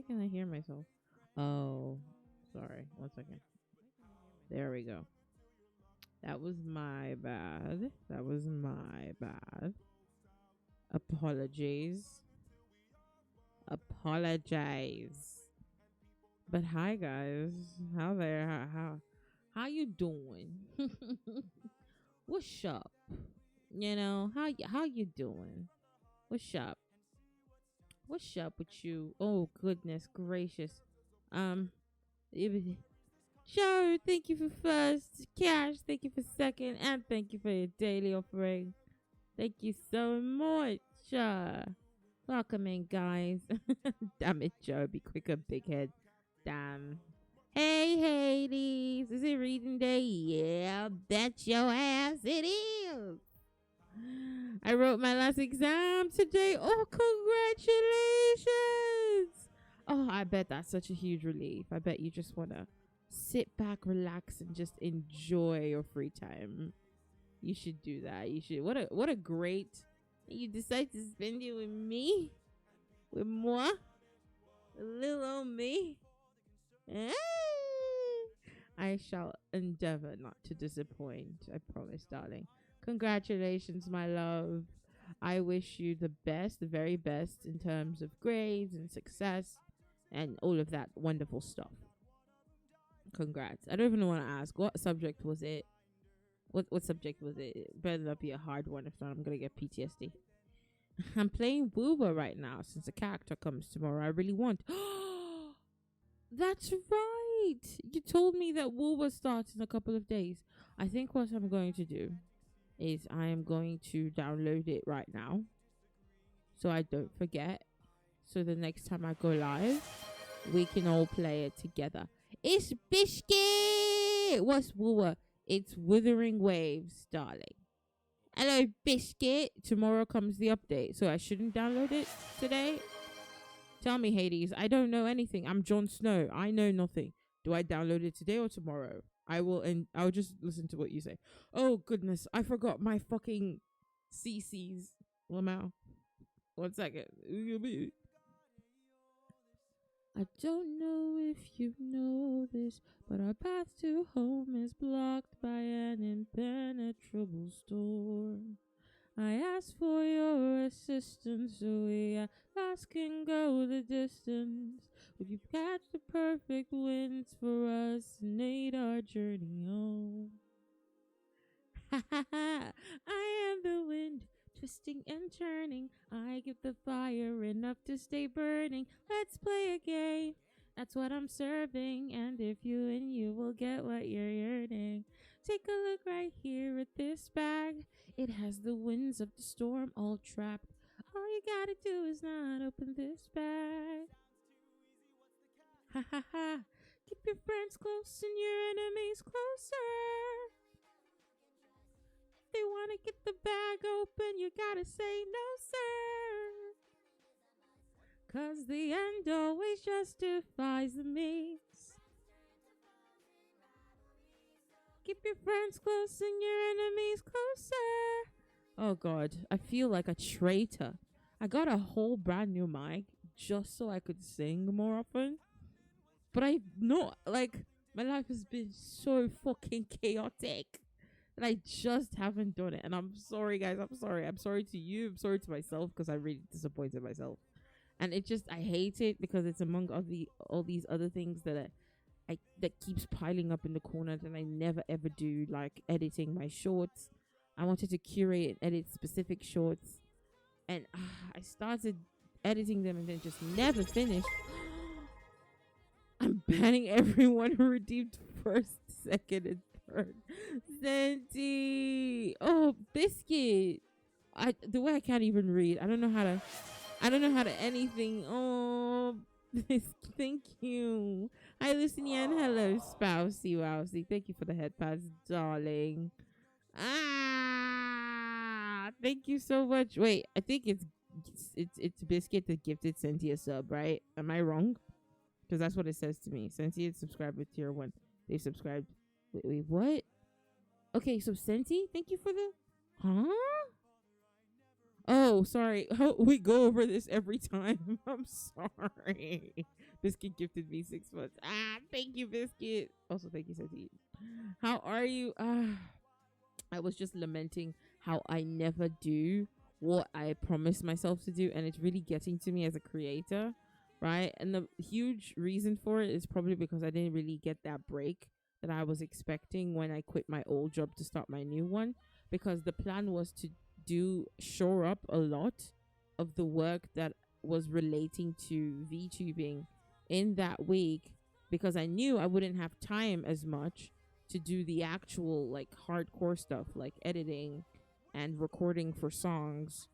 can I hear myself? Oh, sorry. 1 second. There we go. That was my bad. That was my bad. Apologies. Apologize. But hi guys. How there? How you doing? What's up? You know, how you doing? What's up? What's up with you? Oh goodness gracious. Um Joe, thank you for first. Cash, thank you for second. And thank you for your daily offering. Thank you so much. Welcome in, guys. Damn it, Joe. Be quicker, big head. Damn. Hey, Hades. Is it reading day? Yeah, bet your ass it is. I wrote my last exam today. Oh, congratulations. Oh, I bet that's such a huge relief. I bet you just want to sit back, relax, and just enjoy your free time. You should do that. You should. What a great. You decide to spend it with me, with moi, little old me. I shall endeavor not to disappoint. I promise, darling. Congratulations, my love. I wish you the best, the very best in terms of grades and success and all of that wonderful stuff. Congrats. I don't even want to ask. What subject was it? What subject was it? It better not be a hard one. If not, I'm going to get PTSD. I'm playing Wooba right now since the character comes tomorrow. I really want. That's right. You told me that Wooba starts in a couple of days. I think what I'm going to do is I am going to download it right now so I don't forget. So the next time I go live, we can all play it together. It's Biscuit! What's Wooba? It's Withering Waves, darling. Hello, Biscuit. Tomorrow comes the update, so I shouldn't download it today? Tell me, Hades. I don't know anything. I'm Jon Snow. I know nothing. Do I download it today or tomorrow? I will, and I'll just listen to what you say. Oh, goodness. I forgot my fucking CC's. Lamau. 1 second. I don't know if you know this, but our path to home is blocked by an impenetrable storm. I ask for your assistance so we at last can go the distance. Would you catch the perfect winds for us and aid our journey home? Ha ha ha! I am the wind, twisting and turning. I give the fire enough to stay burning. Let's play a game. That's what I'm serving, and if you win, you will get what you're yearning. Take a look right here at this bag. It has the winds of the storm all trapped. All you gotta do is not open this bag. Ha ha ha! Keep your friends close and your enemies closer. If they wanna get the bag open, you gotta say no, sir. 'Cause the end always justifies the means. Keep your friends close and your enemies closer. Oh God, I feel like a traitor. I got a whole brand new mic just so I could sing more often. But I'm not, like, my life has been so fucking chaotic that I just haven't done it. And I'm sorry, guys. I'm sorry. I'm sorry to you. I'm sorry to myself because I really disappointed myself. And it just, I hate it because it's among all these other things that that keeps piling up in the corner that I never ever do, like editing my shorts. I wanted to curate and edit specific shorts, and I started editing them and then just never finished. I'm banning everyone who redeemed first, second, and third. Senti, oh Biscuit. The way I can't even read. I don't know how to anything. Oh, thank you. Hi, Lucian. Hello, Spousey Wowsy. Thank you for the head pads, darling. Thank you so much. Wait, I think it's Biscuit that gifted Senti a sub, right? Am I wrong? Because that's what it says to me. Senti had subscribed with tier 1. They subscribed. Wait, what? Okay, so Senti, thank you for the... Huh? Oh, sorry. Oh, we go over this every time. I'm sorry. Biscuit gifted me 6 months. Thank you, Biscuit. Also, thank you, Sati. How are you? I was just lamenting how I never do what I promised myself to do, and it's really getting to me as a creator, right? And the huge reason for it is probably because I didn't really get that break that I was expecting when I quit my old job to start my new one, because the plan was to do shore up a lot of the work that was relating to VTubing in that week, because I knew I wouldn't have time as much to do the actual like hardcore stuff like editing and recording for songs,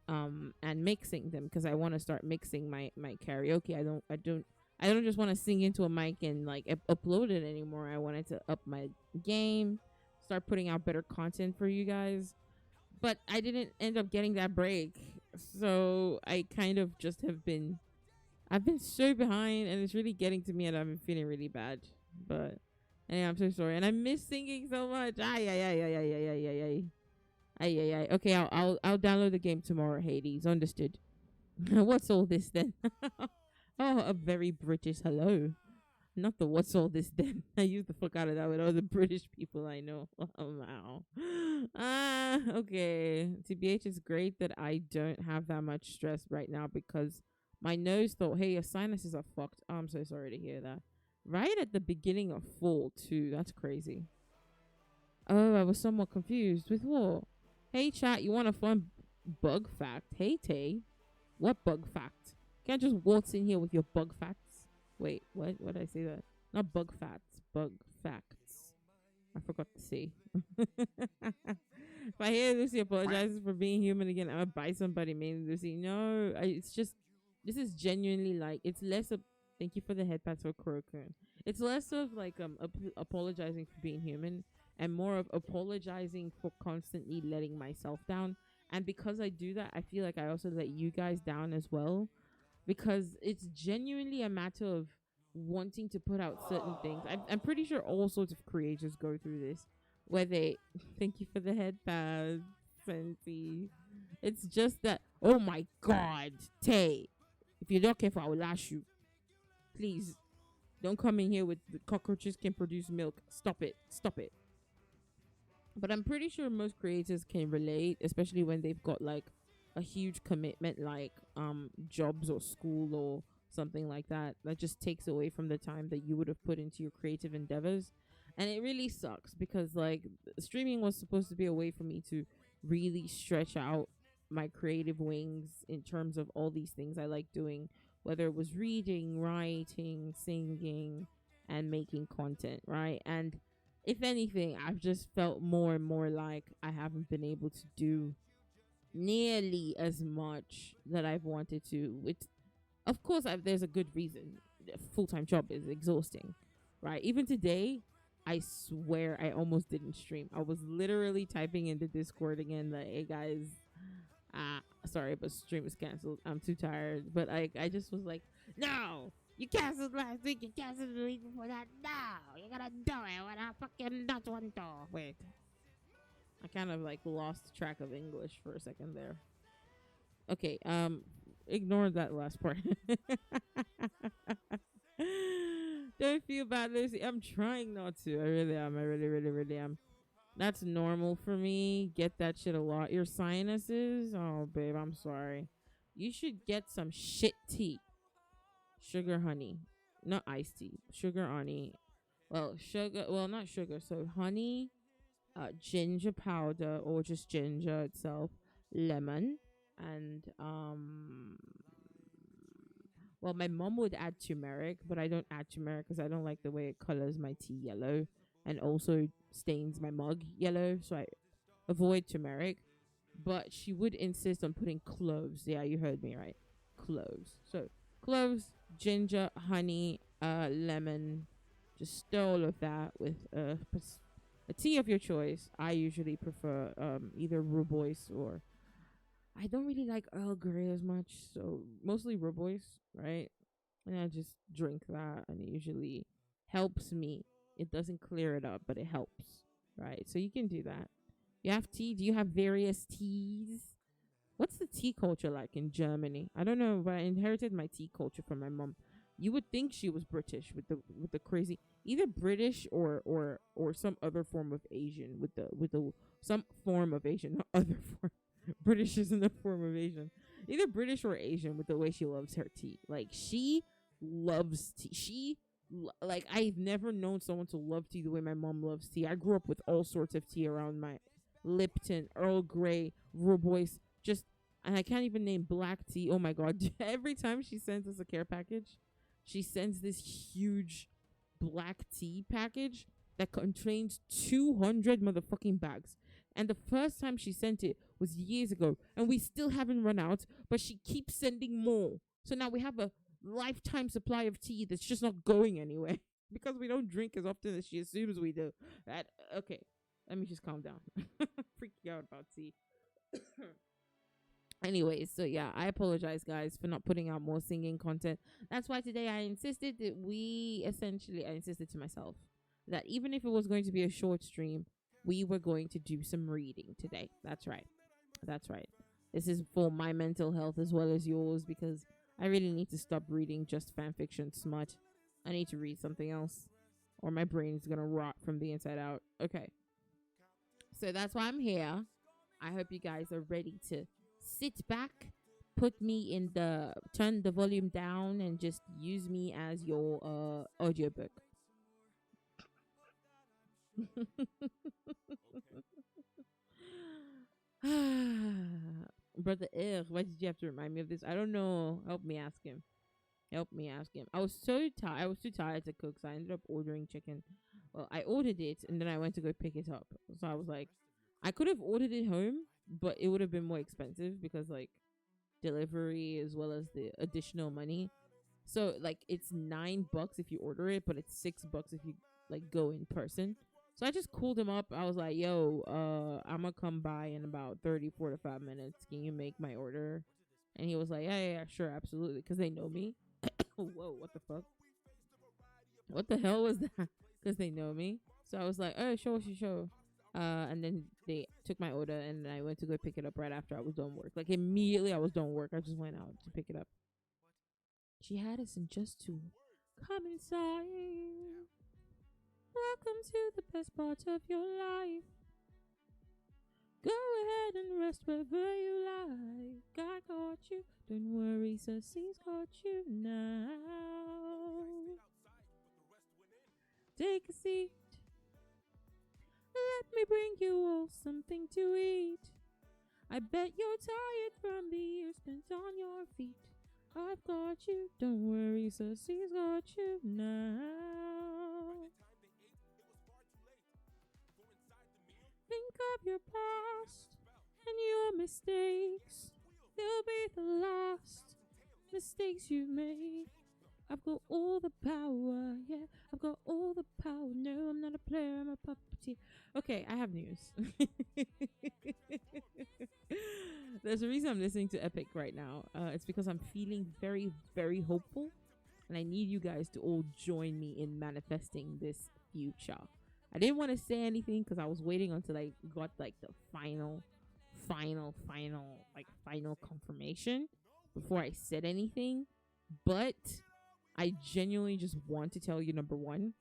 and mixing them, because I want to start mixing my karaoke. I don't just want to sing into a mic and like upload it anymore. I wanted to up my game, start putting out better content for you guys, but I didn't end up getting that break. So I kind of just I've been so behind, and it's really getting to me, and I've been feeling really bad. But yeah, I'm so sorry, and I miss singing so much. Ay ay ay ay ay ay ay ay ay ay ay ay. Okay, I'll download the game tomorrow. Hades, understood. What's all this then? Oh, a very British hello. Not the what's all this then. I used the fuck out of that with all the British people I know. Oh, wow. Okay. TBH, is great that I don't have that much stress right now, because my nose thought, hey, your sinuses are fucked. Oh, I'm so sorry to hear that. Right at the beginning of fall, too. That's crazy. Oh, I was somewhat confused. With what? Hey, chat, you want a fun bug fact? Hey, Tay. What bug fact? Can't just waltz in here with your bug facts. Wait, what? What did I say that? Not bug facts, bug facts. I forgot to say. If I hear Lucy apologizes for being human again, I'm gonna bite somebody, man. Lucy, no, it's just, this is genuinely like, it's less of, thank you for the head pats for Kurokun. It's less of like apologizing for being human, and more of apologizing for constantly letting myself down. And because I do that, I feel like I also let you guys down as well, because it's genuinely a matter of wanting to put out certain things. I'm pretty sure all sorts of creators go through this, where they thank you for the head pads, Fenty. It's just that, oh my god, Tay, if you're not careful, I will lash you. Please don't come in here with the cockroaches can produce milk. Stop it. Stop it. But I'm pretty sure most creators can relate, especially when they've got like a huge commitment, like jobs or school or something like that, that just takes away from the time that you would have put into your creative endeavors. And it really sucks, because like streaming was supposed to be a way for me to really stretch out my creative wings in terms of all these things I like doing, whether it was reading, writing, singing, and making content, right? And if anything, I've just felt more and more like I haven't been able to do nearly as much that I've wanted to. Which, of course, there's a good reason. A full-time job is exhausting, right? Even today, I swear I almost didn't stream. I was literally typing in the Discord again, like, "Hey guys, sorry, but stream is canceled. I'm too tired." But I just was like, "No, you canceled last week. You canceled the week before that. No, you gotta do it when I fucking don't want to." Wait, I kind of like lost track of English for a second there. Okay, ignore that last part. Don't feel bad, Lucy. I'm trying not to. I really am. I really, really, really am. That's normal for me. Get that shit a lot. Your sinuses? Oh, babe, I'm sorry. You should get some shit tea. Sugar honey. Not iced tea. Sugar honey. Well, sugar. Well, not sugar. So honey, ginger powder, or just ginger itself, lemon, and well, my mom would add turmeric, but I don't add turmeric because I don't like the way it colors my tea yellow, and also stains my mug yellow, so I avoid turmeric. But she would insist on putting cloves. Yeah, you heard me right. Cloves. So cloves, ginger, honey, lemon. Just stir all of that with a tea of your choice. I usually prefer either rooibos, or I don't really like Earl Grey as much, so mostly rooibos, right? And I just drink that, and it usually helps me. It doesn't clear it up, but it helps, right? So you can do that. You have tea? Do you have various teas? What's the tea culture like in Germany? I don't know, but I inherited my tea culture from my mom. You would think she was British with the crazy, either British or some other form of Asian with the some form of Asian, not other form. British isn't a form of Asian. Either British or Asian with the way she loves her tea. Like she loves tea. Like I've never known someone to love tea the way my mom loves tea. I grew up with all sorts of tea around my Lipton, Earl Grey, Royce, just and I can't even name black tea. Oh my god. Every time she sends us a care package, she sends this huge black tea package that contains 200 motherfucking bags. And the first time she sent it was years ago, and we still haven't run out, but she keeps sending more. So now we have a lifetime supply of tea that's just not going anywhere because we don't drink as often as she assumes we do. That okay. Let me just calm down. Freaking out about tea. Anyways, so yeah, I apologize, guys, for not putting out more singing content. That's why today I insisted that I insisted to myself that even if it was going to be a short stream, we were going to do some reading today. That's right. That's right. This is for my mental health as well as yours because I really need to stop reading just fan fiction smut. I need to read something else or my brain is going to rot from the inside out. Okay. So that's why I'm here. I hope you guys are ready to sit back, turn the volume down, and just use me as your audiobook. Brother Ugh, why did you have to remind me of this? I don't know. Help me ask him. Help me ask him. I was so tired. I was too tired to cook, so I ended up ordering chicken. Well, I ordered it and then I went to go pick it up. So I was like, I could have ordered it home, but it would have been more expensive because like delivery as well as the additional money. So like it's $9 if you order it, but it's $6 if you like go in person. So I just called him up. I was like, yo, I'm gonna come by in about 30, 45 minutes. Can you make my order? And he was like, yeah, sure, absolutely. Because they know me. Whoa, what the fuck? What the hell was that? Because they know me. So I was like, oh, sure. And then they took my order and I went to go pick it up right after I was done work. Like immediately I was done work. I just went out to pick it up. She had us in just to come inside. Welcome to the best part of your life. Go ahead and rest wherever you like. I got you. Don't worry, Susie's got you now. Take a seat. Let me bring you all something to eat. I bet you're tired from the years spent on your feet. I've got you. Don't worry, Susie's got you now. Think of your past and your mistakes. They'll be the last mistakes you made. I've got all the power, yeah. I've got all the power. No, I'm not a player, I'm a puppeteer. Okay, I have news. There's a reason I'm listening to Epic right now. It's because I'm feeling very, very hopeful. And I need you guys to all join me in manifesting this future. I didn't want to say anything because I was waiting until I got like the final confirmation before I said anything. But I genuinely just want to tell you, number one,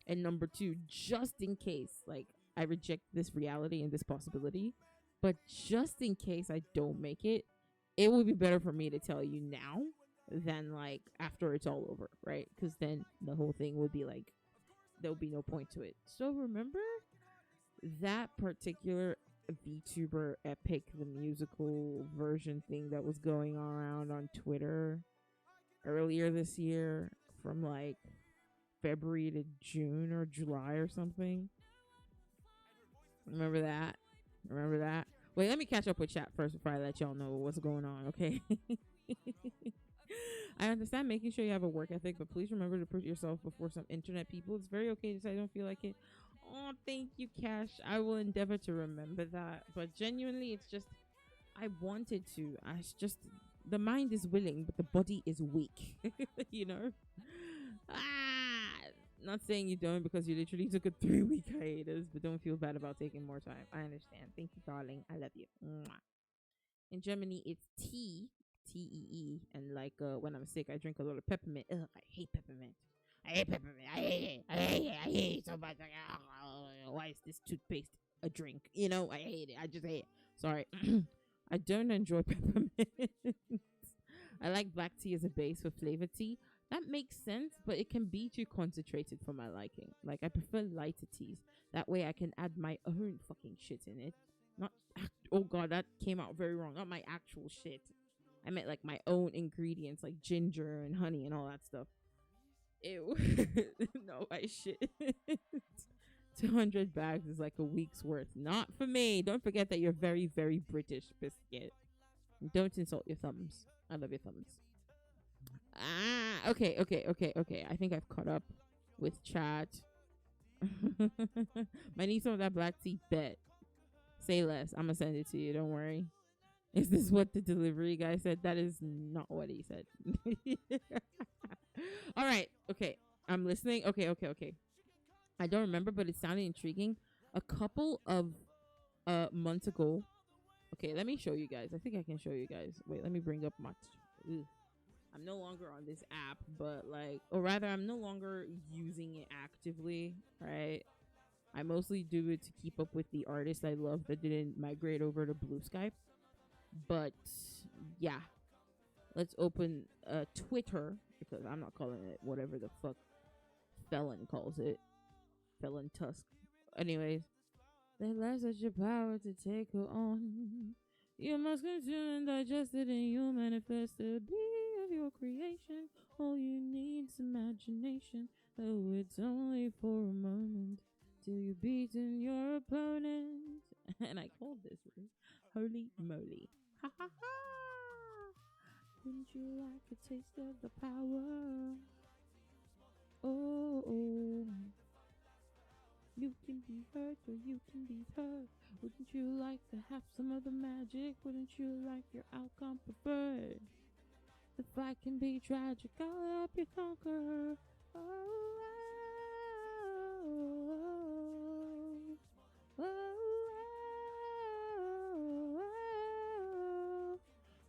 and number two, just in case, like, I reject this reality and this possibility, but just in case I don't make it, it would be better for me to tell you now than, like, after it's all over, right? Because then the whole thing would be, like, there would be no point to it. So remember that particular VTuber Epic, the musical version thing that was going around on Twitter earlier this year from like February to June or July or something? Remember that? Wait, let me catch up with chat first before I let y'all know what's going on, okay? I understand making sure you have a work ethic, but please remember to put yourself before some internet people. It's very okay to say I don't feel like it. Oh, thank you, Cash. I will endeavor to remember that. But genuinely, it's just, I wanted to. The mind is willing, but the body is weak. You know? Not saying you don't because you literally took a 3-week hiatus, but don't feel bad about taking more time. I understand. Thank you, darling. I love you. Mwah. In Germany, it's tea, Tee, and like when I'm sick, I drink a lot of peppermint. Ugh, I hate peppermint. I hate peppermint. I hate it. I hate it. I hate it so much. Like, why is this toothpaste a drink? You know, I hate it. I just hate it. Sorry. I don't enjoy peppermint. I like black tea as a base for flavor tea. That makes sense, but it can be too concentrated for my liking. Like, I prefer lighter teas. That way I can add my own fucking shit in it. Not, oh god, that came out very wrong. Not my actual shit. I meant like my own ingredients, like ginger and honey and all that stuff. Ew. No, I shit. 200 bags is like a week's worth. Not for me. Don't forget that you're very, very British, biscuit. Don't insult your thumbs. I love your thumbs. Okay. I think I've caught up with chat. My need some of that black tea, bet. Say less. I'm gonna send it to you. Don't worry. Is this what the delivery guy said? That is not what he said. All right. Okay. I'm listening. Okay. I don't remember, but it sounded intriguing. A couple of months ago. Okay, let me show you guys. I think I can show you guys. Wait, let me bring up my. I'm no longer on this app, but like, or rather, I'm no longer using it actively, right? I mostly do it to keep up with the artists I love that didn't migrate over to Blue Sky. But yeah, let's open Twitter, because I'm not calling it whatever the fuck Felon calls it. Felon Tusk. Anyways, that lies such a power to take her on. You must consume and digest it, and you manifest the be of your creation. All you need is imagination, though it's only for a moment, till you've beaten your opponent. And I called this Holy Moly. Ha ha ha! Wouldn't you like a taste of the power? Oh. You can be hurt or you can be hurt. Wouldn't you like to have some of the magic? Wouldn't you like your outcome preferred? The fight can be tragic, I'll help you conquer. Oh, oh, oh, oh,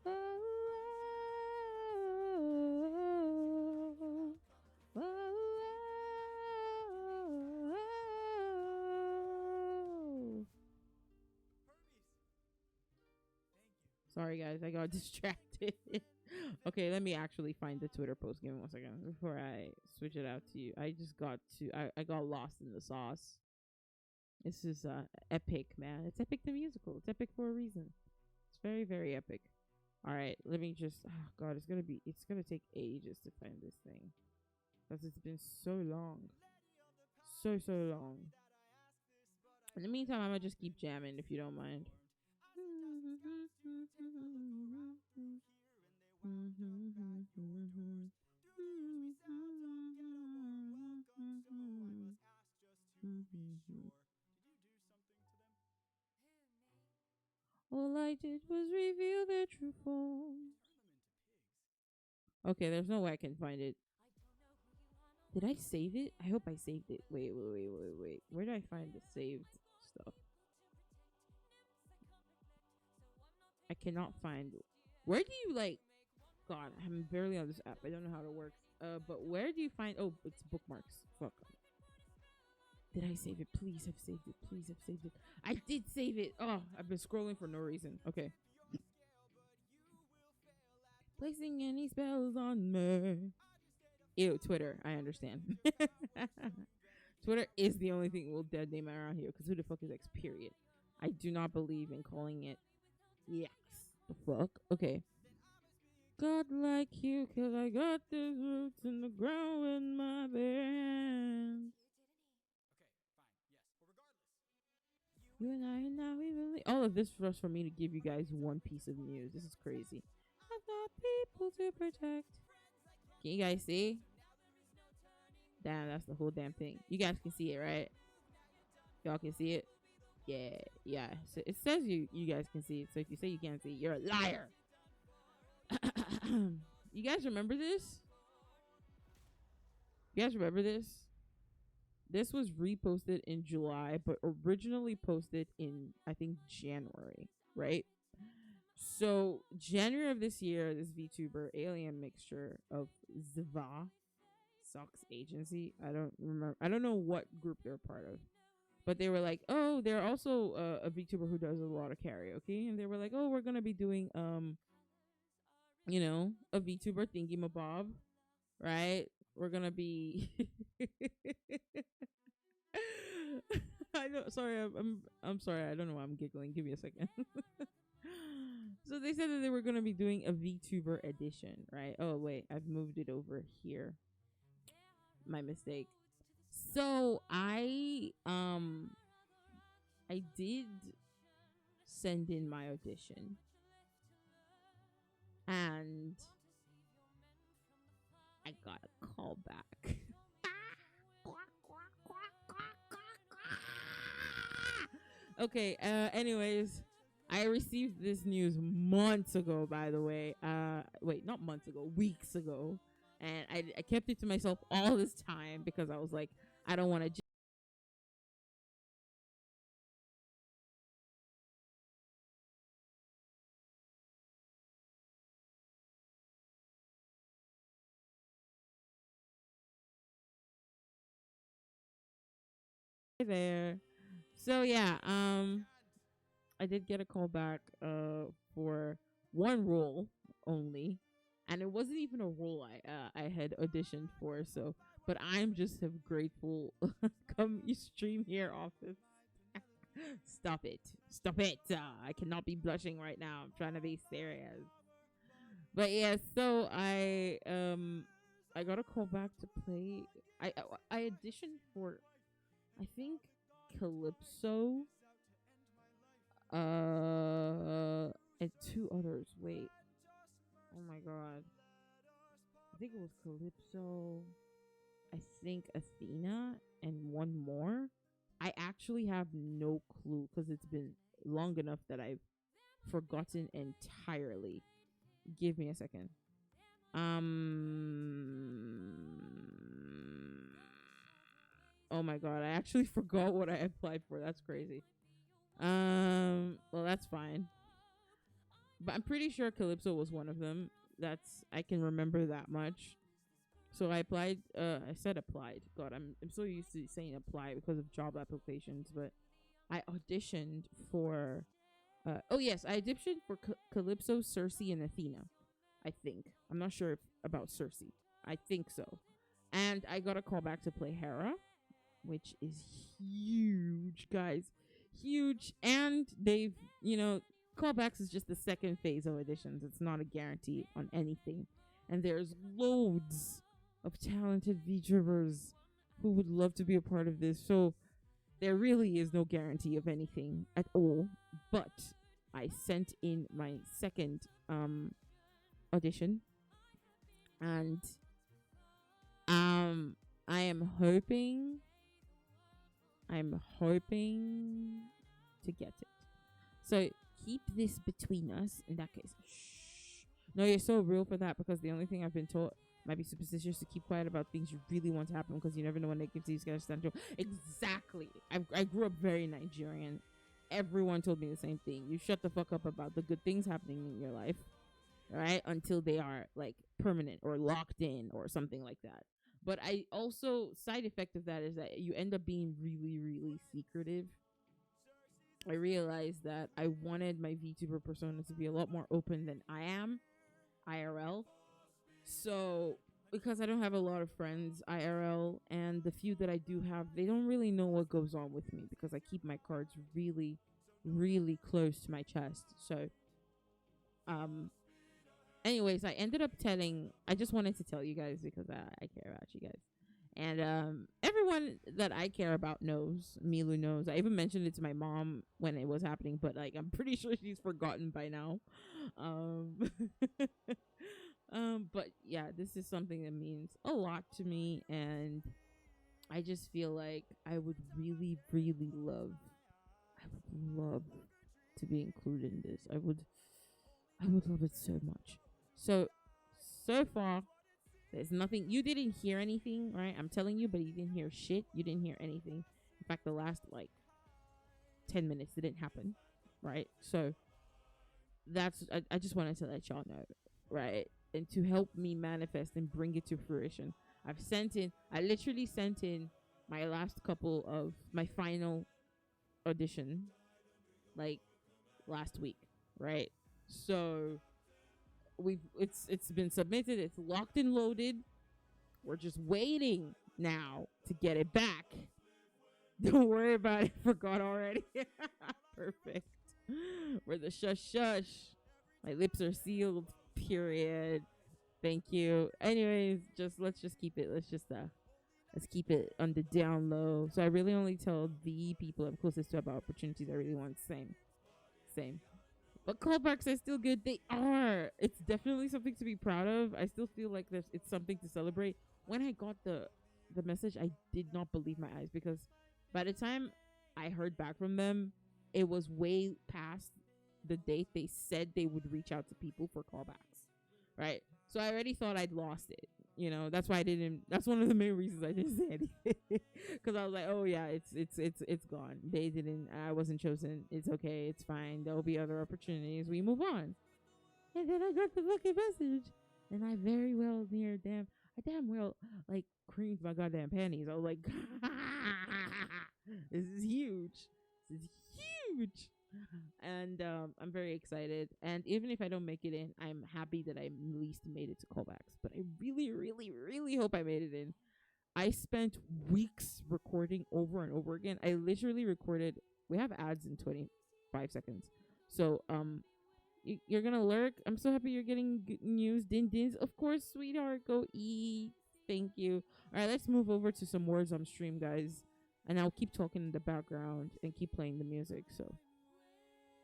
oh, oh. Sorry guys, I got distracted. Okay, let me actually find the Twitter post. Give me 1 second before I switch it out to you. I got lost in the sauce. This is epic, man. It's Epic the musical. It's epic for a reason. It's very, very epic. All right, let me just. Oh god, it's gonna take ages to find this thing, because it's been so long, so long. In the meantime, I'm gonna just keep jamming if you don't mind. All I did was reveal their true forms. Okay, there's no way I can find it. Did I save it? I hope I saved it. Wait. Where did I find the saved stuff? I cannot find it. Where do you like? God, I'm barely on this app. I don't know how it works. But where do you find? Oh, it's bookmarks. Fuck. Did I save it? Please have saved it. Please have saved it. I did save it. Oh, I've been scrolling for no reason. Okay. Placing any spells on me. Ew, Twitter. I understand. Twitter is the only thing we'll dead name around here, because who the fuck is X, period. I do not believe in calling it Yes. The fuck? Okay. God like you, 'cause I got the roots in the ground with my bare hands. You and I now we really. All of this was for me to give you guys one piece of news. This is crazy. I've got people to protect. Can you guys see? Damn, that's the whole damn thing. You guys can see it, right? Y'all can see it? Yeah. So it says you guys can see it. So if you say you can't see it, you're a liar. You guys remember this? You guys remember this? This was reposted in July, but originally posted in, I think, January, right? So January of this year, this VTuber alien mixture of Zva Socks Agency. I don't remember. I don't know what group they're part of, but they were like, oh, they're also a VTuber who does a lot of karaoke, and they were like, oh, we're gonna be doing a VTuber thingy mabob, right? We're gonna be. I know. Sorry, I'm sorry. I don't know why I'm giggling. Give me a second. So they said that they were gonna be doing a VTuber edition, right? Oh wait, I've moved it over here. My mistake. So I did send in my audition, and I got a call back. Okay, anyways, I received this news months ago, by the way. Wait, not months ago, weeks ago. And I kept it to myself all this time because I was like, I don't want to there. So yeah, I did get a call back for one role only, and it wasn't even a role I had auditioned for. So, but I'm just so grateful. Come you stream here, office. Stop it! Stop it! I cannot be blushing right now. I'm trying to be serious. But yeah, so I got a call back to play. I auditioned for, I think, Calypso, and two others. Wait, oh my god, I think it was Calypso. I think Athena and one more. I actually have no clue because it's been long enough that I've forgotten entirely. Give me a second. Oh my god, I actually forgot what I applied for. That's crazy. Well, that's fine. But I'm pretty sure Calypso was one of them. That's I can remember that much. So I applied. I said applied. God, I'm so used to saying apply because of job applications. But I auditioned for. Oh yes, I auditioned for Calypso, Cersei, and Athena. I think I'm not sure about Cersei. I think so. And I got a call back to play Hera, which is huge, guys. Huge. And they've, callbacks is just the second phase of auditions. It's not a guarantee on anything. And there's loads of talented VTubers who would love to be a part of this. So there really is no guarantee of anything at all. But I sent in my second audition, and I am hoping to get it. So keep this between us in that case. Shh. No, you're so real for that, because the only thing I've been taught might be superstitious to keep quiet about things you really want to happen, because you never know when they give these guys stand. Exactly. I grew up very Nigerian. Everyone told me the same thing. You shut the fuck up about the good things happening in your life, right? Until they are like permanent or locked in or something like that. But I also, side effect of that is that you end up being really, really secretive. I realized that I wanted my VTuber persona to be a lot more open than I am IRL. So because I don't have a lot of friends IRL, and the few that I do have, they don't really know what goes on with me because I keep my cards really, really close to my chest. So anyways, I ended up I just wanted to tell you guys because I care about you guys. And everyone that I care about knows. Milu knows. I even mentioned it to my mom when it was happening, but like I'm pretty sure she's forgotten by now. But yeah, this is something that means a lot to me, and I just feel like I would really, really love to be included in this. I would love it so much. So far, there's nothing. You didn't hear anything, right? I'm telling you, but you didn't hear shit. You didn't hear anything. In fact, the last like 10 minutes it didn't happen, right? So I just wanted to let y'all know, right? And to help me manifest and bring it to fruition, I literally sent in my last couple of my final audition, like last week, right? So it's been submitted, it's locked and loaded. We're just waiting now to get it back. Don't worry about it. Forgot already. Perfect. We're the shush shush. My lips are sealed. Period. Thank you. Anyways, let's just keep it. Let's keep it on the down low. So I really only tell the people I'm closest to about opportunities I really want. Same. But callbacks are still good. They are. It's definitely something to be proud of. I still feel like it's something to celebrate. When I got the message, I did not believe my eyes, because by the time I heard back from them, it was way past the date they said they would reach out to people for callbacks, right? So I already thought I'd lost it. That's why I didn't. That's one of the main reasons I didn't say anything, because I was like, oh yeah, it's gone. They didn't. I wasn't chosen. It's okay. It's fine. There'll be other opportunities. We move on. And then I got the fucking message, and I damn well like creamed my goddamn panties. I was like, this is huge. This is huge. And I'm very excited. And even if I don't make it in, I'm happy that I at least made it to callbacks. But I really, really, really hope I made it in. I spent weeks recording over and over again. I literally recorded. We have ads in 25 seconds. So you're gonna lurk. I'm so happy you're getting good news. Dins. Of course, sweetheart. Go eat. Thank you. All right, let's move over to some words on stream, guys. And I'll keep talking in the background and keep playing the music. So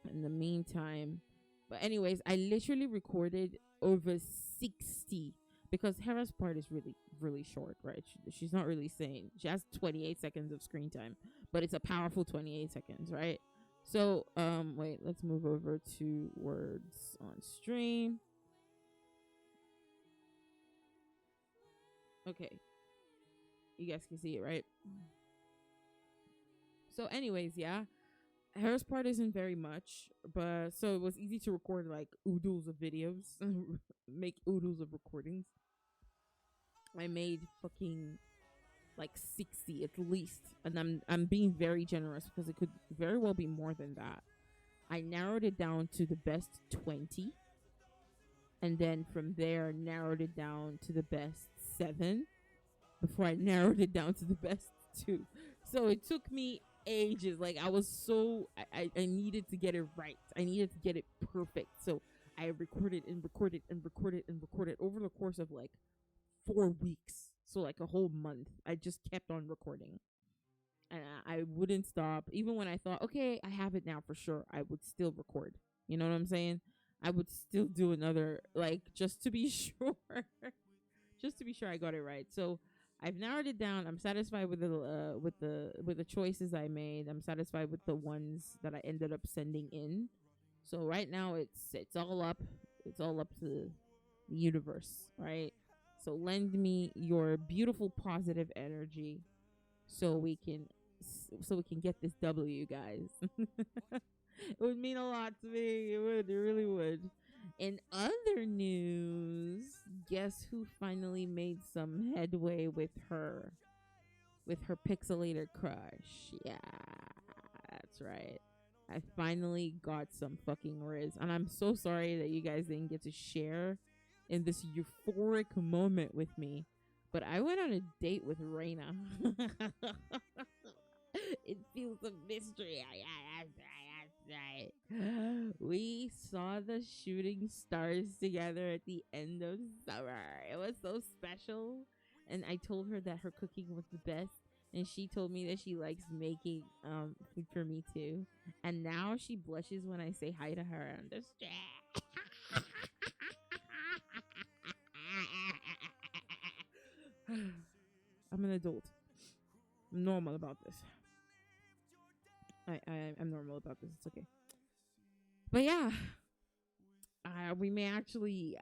in the meantime, but anyways, I literally recorded over 60, because Hera's part is really, really short, right? She's not really saying. She has 28 seconds of screen time, but it's a powerful 28 seconds, right? So, wait, let's move over to words on stream. Okay. You guys can see it, right? So anyways, yeah. Hers part isn't very much, but so it was easy to record like oodles of videos, make oodles of recordings. I made fucking like 60 at least, and I'm being very generous because it could very well be more than that. I narrowed it down to the best 20, and then from there narrowed it down to the best 7 before I narrowed it down to the best 2. So it took me ages. Like I was so I needed to get it right. I needed to get it perfect. So I recorded over the course of like 4 weeks. So like a whole month. I just kept on recording. And I wouldn't stop. Even when I thought, okay, I have it now for sure, I would still record. You know what I'm saying? I would still do another, like, just to be sure. Just to be sure I got it right. So I've narrowed it down. I'm satisfied with the choices I made. I'm satisfied with the ones that I ended up sending in. So right now it's all up. It's all up to the universe, right? So lend me your beautiful positive energy so we can get this W, guys. It would mean a lot to me. It would. It really would. In other news, guess who finally made some headway with her pixelator crush? Yeah, that's right. I finally got some fucking Riz, and I'm so sorry that you guys didn't get to share in this euphoric moment with me. But I went on a date with Reina. It feels a mystery. Right. We saw the shooting stars together at the end of summer. It was so special. And I told her that her cooking was the best. And she told me that she likes making food for me too. And now she blushes when I say hi to her on the street. I'm an adult. I'm normal about this. I'm normal about this. It's okay. But yeah, we may actually.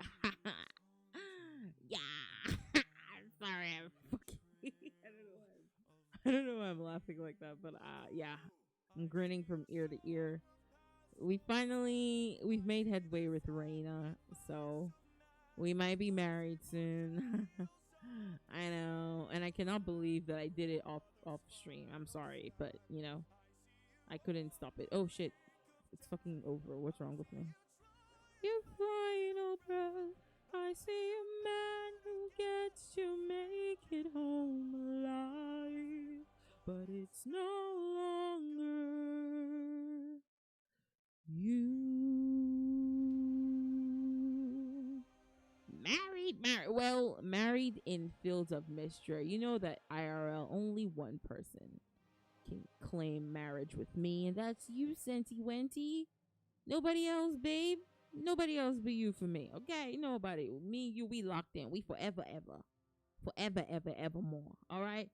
Yeah. I'm sorry. I'm fucking. I don't know why I'm laughing like that, but yeah, I'm grinning from ear to ear. we've made headway with Reina, so we might be married soon. I know, and I cannot believe that I did it off stream. I'm sorry, but I couldn't stop it. Oh shit, it's fucking over. What's wrong with me? Your final breath. I see a man who gets to make it home alive, but it's no longer you. Married in Fields of Mystery. You know that IRL only one person can claim marriage with me, and that's you, Senti Wenty. Nobody else, babe. Nobody else but you for me. Okay? Nobody. Me, you, we locked in. We forever, ever. Forever, ever, ever more. All right?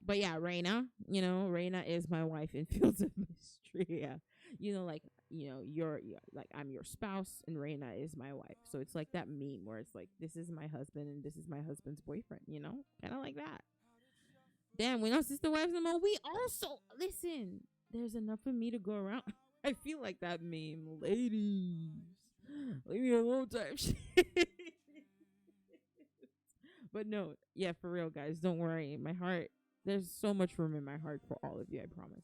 But yeah, Reina, Reina is my wife in Fields of Mystery. Yeah. You're like, I'm your spouse and Reina is my wife. So it's like that meme where it's like, this is my husband and this is my husband's boyfriend, kind of like that. Damn, we're not sister wives no more. We also, listen, there's enough for me to go around. I feel like that meme. Ladies, leave me alone type shit. But no, yeah, for real, guys, don't worry. My heart, there's so much room in my heart for all of you, I promise.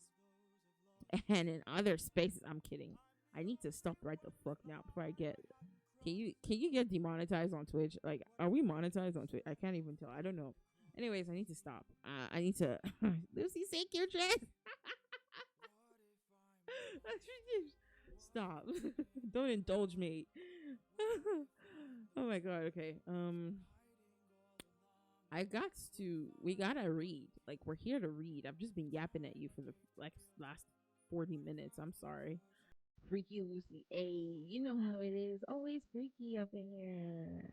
And in other spaces, I'm kidding. I need to stop right the fuck now before I get. Can you get demonetized on Twitch? Like, are we monetized on Twitch? I can't even tell. I don't know. Anyways, I need to stop. I need to. Lucy, say your dress. Stop. Don't indulge me. Oh my god. Okay. We gotta read. Like, we're here to read. I've just been yapping at you for the last 40 minutes. I'm sorry. Freaky Lucy. Hey, you know how it is. Always freaky up in here.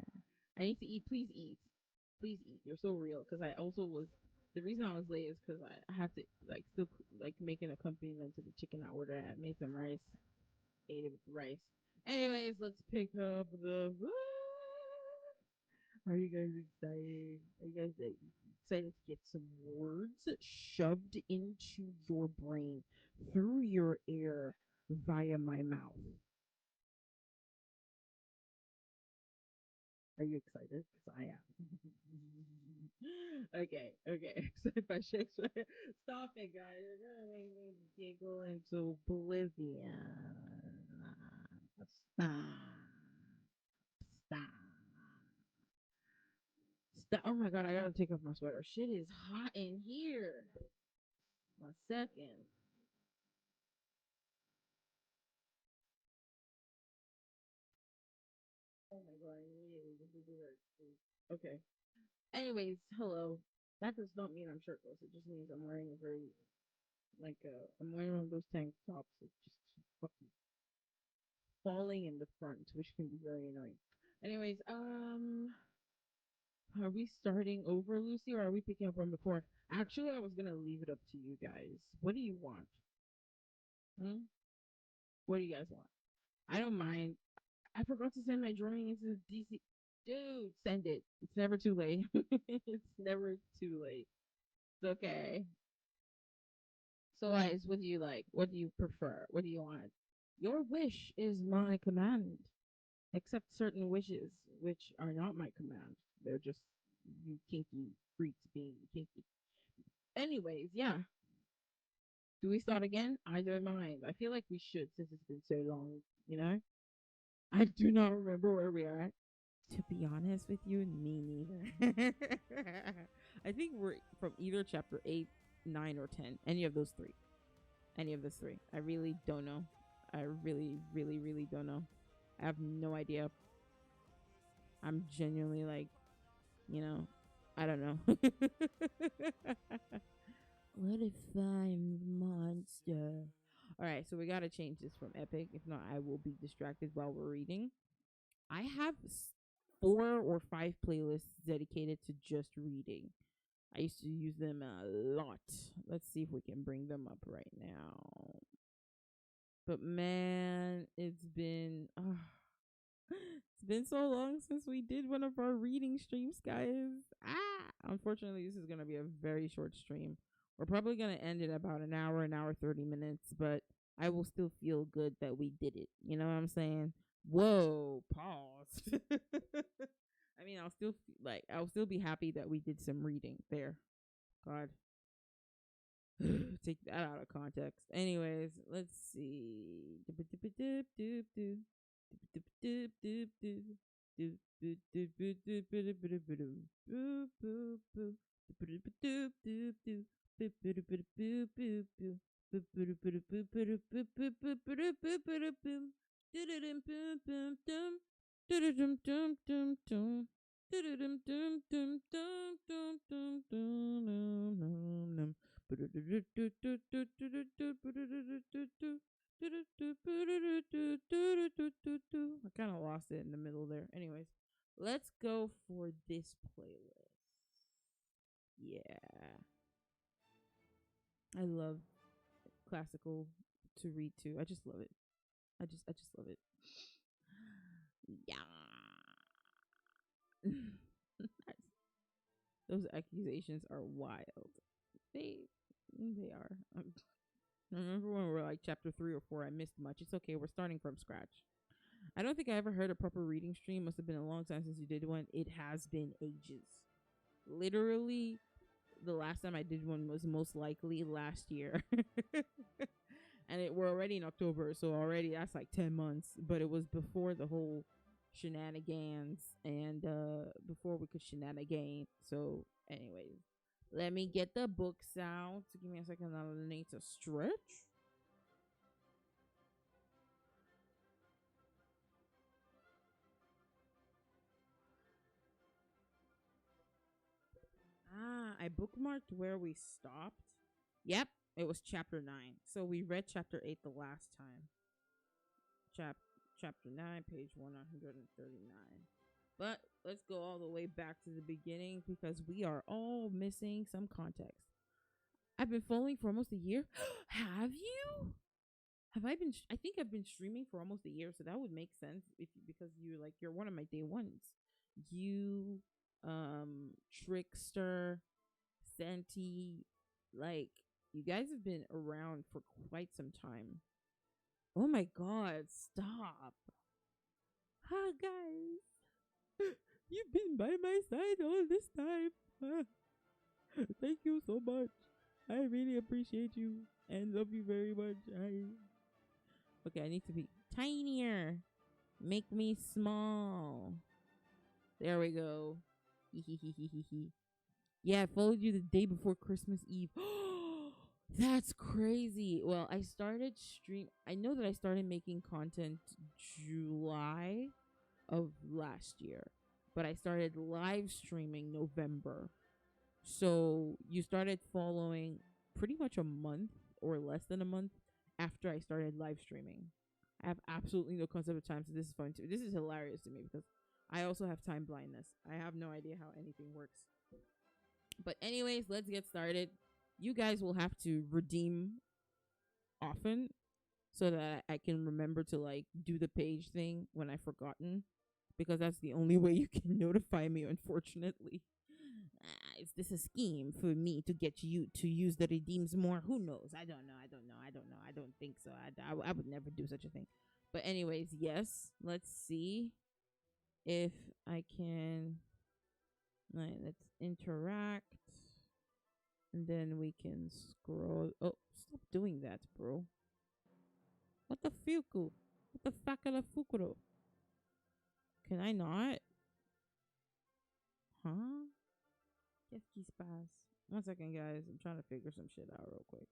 I need to eat. Please eat. Please eat. You're so real. Because I also was. The reason I was late is because I had to, still, make an accompaniment to the chicken I ordered. I made some rice. Ate it with rice. Anyways, let's pick up the book. Are you guys excited? Are you guys excited to get some words shoved into your brain through your ear via my mouth? Are you excited? Because I am. Okay. So if I shake, stop it, guys. You're gonna make me giggle into oblivion. Stop. Stop. Oh my god, I gotta take off my sweater. Shit is hot in here. 1 second. Oh my god, okay. Anyways, hello. That does not mean I'm shirtless. It just means I'm wearing a very I'm wearing one of those tank tops that just fucking falling in the front, which can be very annoying. Anyways, are we starting over, Lucy, or are we picking up from before? Actually, I was gonna leave it up to you guys. What do you want? What do you guys want? I don't mind. I forgot to send my drawing into DC. Dude, send it. It's never too late. It's never too late. It's okay. So, guys, what do you like? What do you prefer? What do you want? Your wish is my command, except certain wishes, which are not my command. They're just you kinky freaks being kinky. Anyways, yeah. Do we start again? I don't mind. I feel like we should since it's been so long. I do not remember where we are at. To be honest with you, me neither. I think we're from either chapter 8, 9, or 10. Any of those three. Any of those three. I really don't know. I really, really, really don't know. I have no idea. I'm genuinely I don't know. What if I'm the monster? Alright, so we gotta change this from epic. If not, I will be distracted while we're reading. I have 4 or 5 playlists dedicated to just reading. I used to use them a lot. Let's see if we can bring them up right now. But man, it's been so long since we did one of our reading streams, guys. Unfortunately, this is gonna be a very short stream. We're probably gonna end it about an hour 30 minutes, but I will still feel good that we did it. You know what I'm saying? Whoa, pause. I mean, I'll still be happy that we did some reading there. God, take that out of context. Anyways, let's see. I kind of lost it in the middle there. Anyways, let's go for this playlist. Yeah. I love classical to read to. I just love it. I just love it. Yeah. Those accusations are wild. They they are. I remember when we were like chapter 3 or 4. I missed much. It's okay. We're starting from scratch. I don't think I ever heard a proper reading stream. Must have been a long time since you did one. It has been ages. Literally, the last time I did one was most likely last year. And we're already in October, so already that's like 10 months. But it was before the whole shenanigans and before we could shenanigan. So, anyways, let me get the books out. Give me a second. I need to stretch. I bookmarked where we stopped. Yep, it was chapter 9. So we read chapter 8 the last time. Chapter 9, page 139. But let's go all the way back to the beginning because we are all missing some context. I've been following for almost a year. Have you? Have I been? I think I've been streaming for almost a year, so that would make sense because you're one of my day ones. You, Trickster, Santi, like you guys have been around for quite some time. Oh my God! Stop. Hi guys. You've been by my side all this time. Thank you so much. I really appreciate you and love you very much. Okay, I need to be tinier. Make me small. There we go. Yeah, I followed you the day before Christmas Eve. That's crazy. Well, I know that I started making content July of last year, but I started live streaming November. So you started following pretty much a month or less than a month after I started live streaming. I have absolutely no concept of time, so this is fun too. This is hilarious to me because I also have time blindness. I have no idea how anything works. But anyways, let's get started. You guys will have to redeem often so that I can remember to like do the page thing when I've forgotten, because that's the only way you can notify me, unfortunately. Is this a scheme for me to get you to use the redeems more? Who knows? I don't know. I don't think so. I would never do such a thing. But anyways, yes. Let's see if I can. Let's interact. And then we can scroll. Oh, stop doing that, bro. What the fuku? What the fakala fukuro? Can I not? Huh? Qu'est-ce se passe? 1 second, guys. I'm trying to figure some shit out real quick.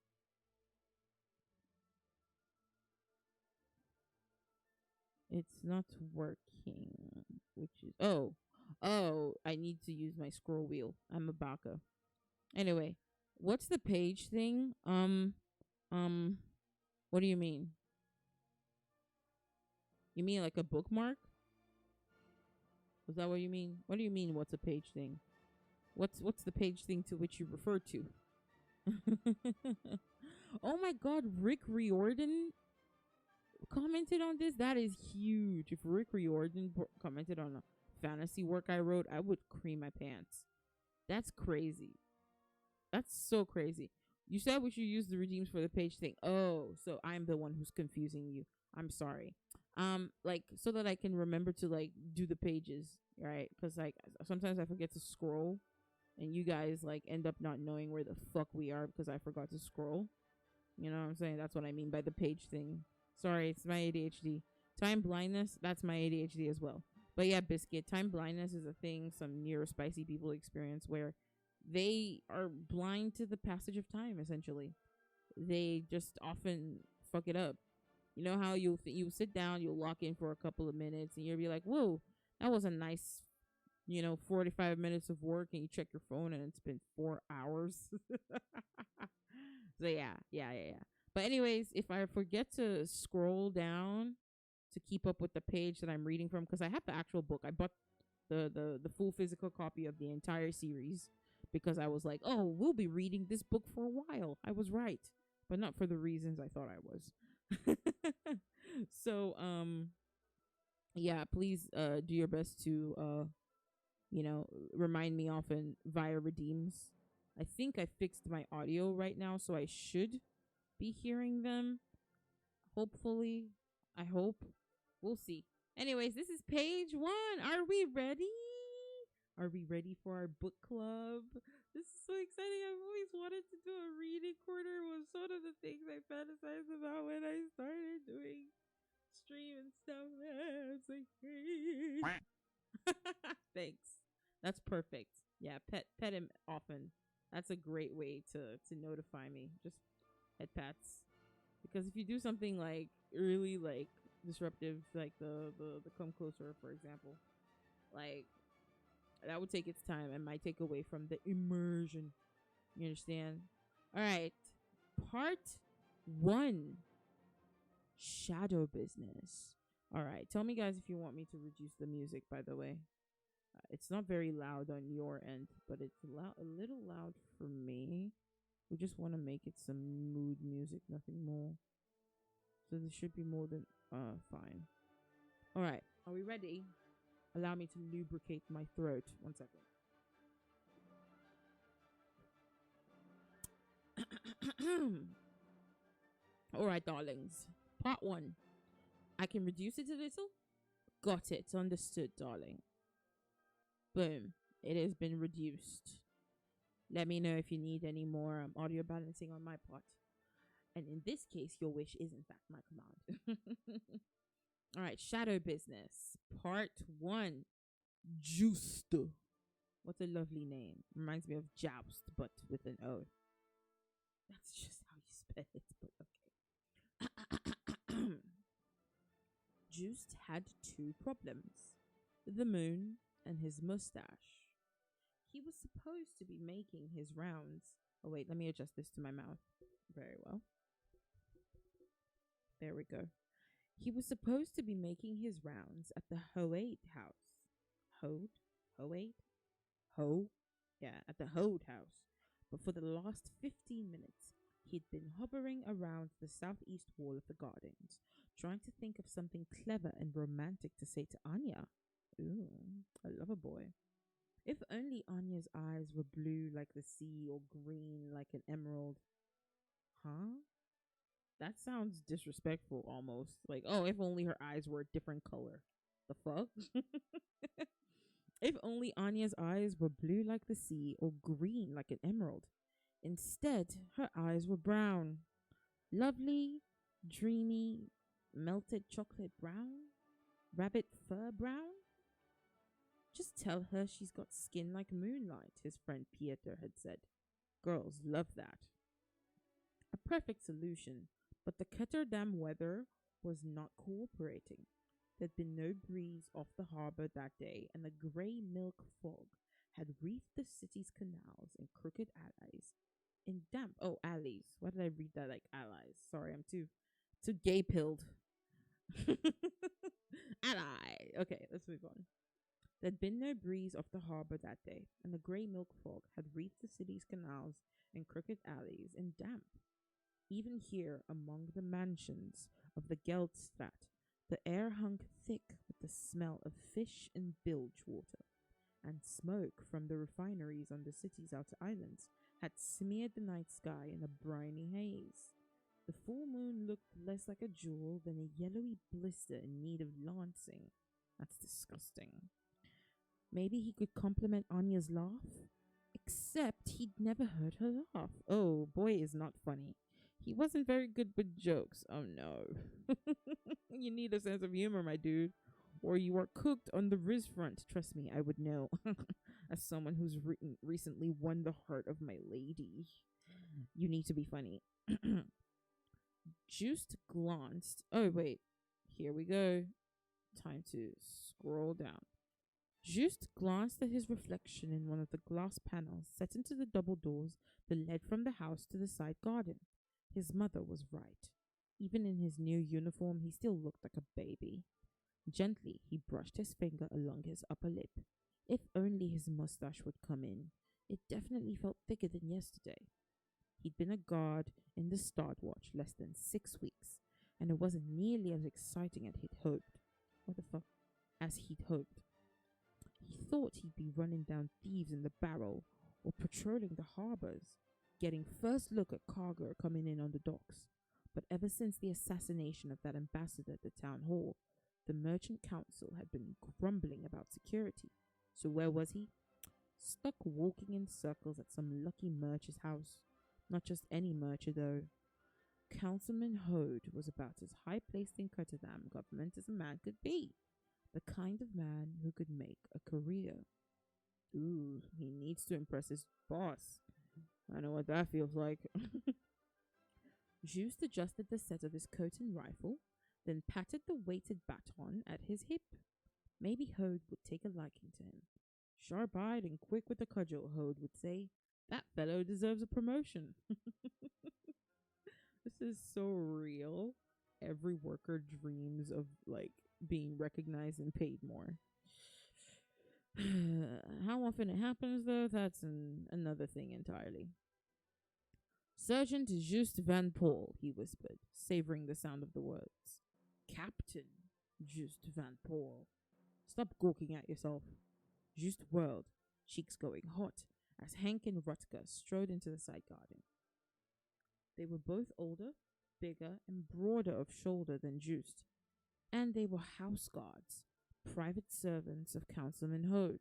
It's not working. Which is I need to use my scroll wheel. I'm a baka. Anyway, what's the page thing? What do you mean? You mean like a bookmark? Is that what you mean? What do you mean? What's a page thing? What's the page thing to which you refer to? Oh my God, Rick Riordan commented on this. That is huge. If Rick Riordan commented on a fantasy work I wrote, I would cream my pants. That's crazy. That's so crazy. You said we should use the redeems for the page thing. Oh, so I'm the one who's confusing you. I'm sorry. Like so that I can remember to like do the pages, right? Because like sometimes I forget to scroll, and you guys like end up not knowing where the fuck we are because I forgot to scroll. You know what I'm saying? That's what I mean by the page thing. Sorry, it's my ADHD. Time blindness, that's my ADHD as well. But yeah, biscuit, time blindness is a thing some neurospicy people experience where they are blind to the passage of time essentially. They just often fuck it up. You know how you sit down, you'll lock in for a couple of minutes and you'll be like, "Whoa, that was a nice 45 minutes of work," and you check your phone and it's been 4 hours. So yeah. But anyways, if I forget to scroll down to keep up with the page that I'm reading from, because I have the actual book, I bought the full physical copy of the entire series because I was like, oh, we'll be reading this book for a while. I was right, but not for the reasons I thought I was. So yeah, please do your best to remind me often via redeems. I think I fixed my audio right now, so I should be hearing them. Hopefully. I hope. We'll see. Anyways, this is page 1. Are we ready? Are we ready for our book club? This is so exciting. I've always wanted to do a reading corner. It was one of the things I fantasized about when I started doing stream and stuff. It's like great. Thanks. That's perfect. Yeah, pet him often. That's a great way to notify me. Just head pats. Because if you do something like really like disruptive, like the come closer, for example, like that would take its time and might take away from the immersion. You understand? All right. Part 1. Shadow business. All right. Tell me, guys, if you want me to reduce the music, by the way. It's not very loud on your end, but it's a little loud for me. We just want to make it some mood music, nothing more. So this should be more than fine. All right. Are we ready? Allow me to lubricate my throat. 1 second. All right, darlings. Part 1. I can reduce it a little. Got it. Understood, darling. Boom. It has been reduced. Let me know if you need any more audio balancing on my part. And in this case, your wish is in fact my command. All right, shadow business. Part 1. Juiced. What a lovely name. Reminds me of joust, but with an O. That's just how you spell it, but okay. Juiced had 2 problems. The moon and his mustache. He was supposed to be making his rounds. Oh, wait, let me adjust this to my mouth. Very well. There we go. He was supposed to be making his rounds at the Hoade house. Hoade? Yeah, at the Hoade house. But for the last 15 minutes, he'd been hovering around the southeast wall of the gardens, trying to think of something clever and romantic to say to Anya. Ooh, I love a boy. If only Anya's eyes were blue like the sea or green like an emerald. Huh? That sounds disrespectful almost. Like, oh, if only her eyes were a different color. The fuck? If only Anya's eyes were blue like the sea or green like an emerald. Instead, her eyes were brown. Lovely, dreamy, melted chocolate brown? Rabbit fur brown? Just tell her she's got skin like moonlight, his friend Pieter had said. Girls love that. A perfect solution, but the Ketterdam weather was not cooperating. There'd been no breeze off the harbor that day, and the grey milk fog had wreathed the city's canals in crooked alleys. In damp, alleys. Why did I read that like allies? Sorry, I'm too gay-pilled. Ally. Okay, let's move on. There'd been no breeze off the harbor that day, and the grey milk fog had wreathed the city's canals and crooked alleys in damp. Even here, among the mansions of the Geldstraat, the air hung thick with the smell of fish and bilge water, and smoke from the refineries on the city's outer islands had smeared the night sky in a briny haze. The full moon looked less like a jewel than a yellowy blister in need of lancing. That's disgusting. Maybe he could compliment Anya's laugh? Except he'd never heard her laugh. Oh, boy is not funny. He wasn't very good with jokes. Oh no. You need a sense of humor, my dude. Or you are cooked on the Riz front. Trust me, I would know. As someone who's recently won the heart of my lady. You need to be funny. Just glanced. Oh, wait. Here we go. Time to scroll down. Just glanced at his reflection in one of the glass panels set into the double doors that led from the house to the side garden. His mother was right. Even in his new uniform, he still looked like a baby. Gently, he brushed his finger along his upper lip. If only his mustache would come in. It definitely felt thicker than yesterday. He'd been a guard in the Start Watch less than 6 weeks, and it wasn't nearly as exciting as he'd hoped. What the fuck? As he'd hoped. He thought he'd be running down thieves in the barrel or patrolling the harbors, getting first look at cargo coming in on the docks. But ever since the assassination of that ambassador at the town hall, the merchant council had been grumbling about security. So where was he? Stuck walking in circles at some lucky merchant's house. Not just any merchant, though. Councilman Hode was about as high-placed in Cutterdam government as a man could be. The kind of man who could make a career. Ooh, he needs to impress his boss. I know what that feels like. Juste adjusted the set of his coat and rifle, then patted the weighted baton at his hip. Maybe Hode would take a liking to him. Sharp-eyed and quick with the cudgel, Hode would say, that fellow deserves a promotion. This is so real. Every worker dreams of, like, being recognized and paid more. How often it happens, though, that's another thing entirely. Sergeant Juste Van Paul, he whispered, savoring the sound of the words. Captain Juste Van Paul. Stop gawking at yourself. Juste whirled, cheeks going hot, as Hank and Rutger strode into the side garden. They were both older, bigger, and broader of shoulder than Juste, and they were house guards, private servants of Councilman Hode.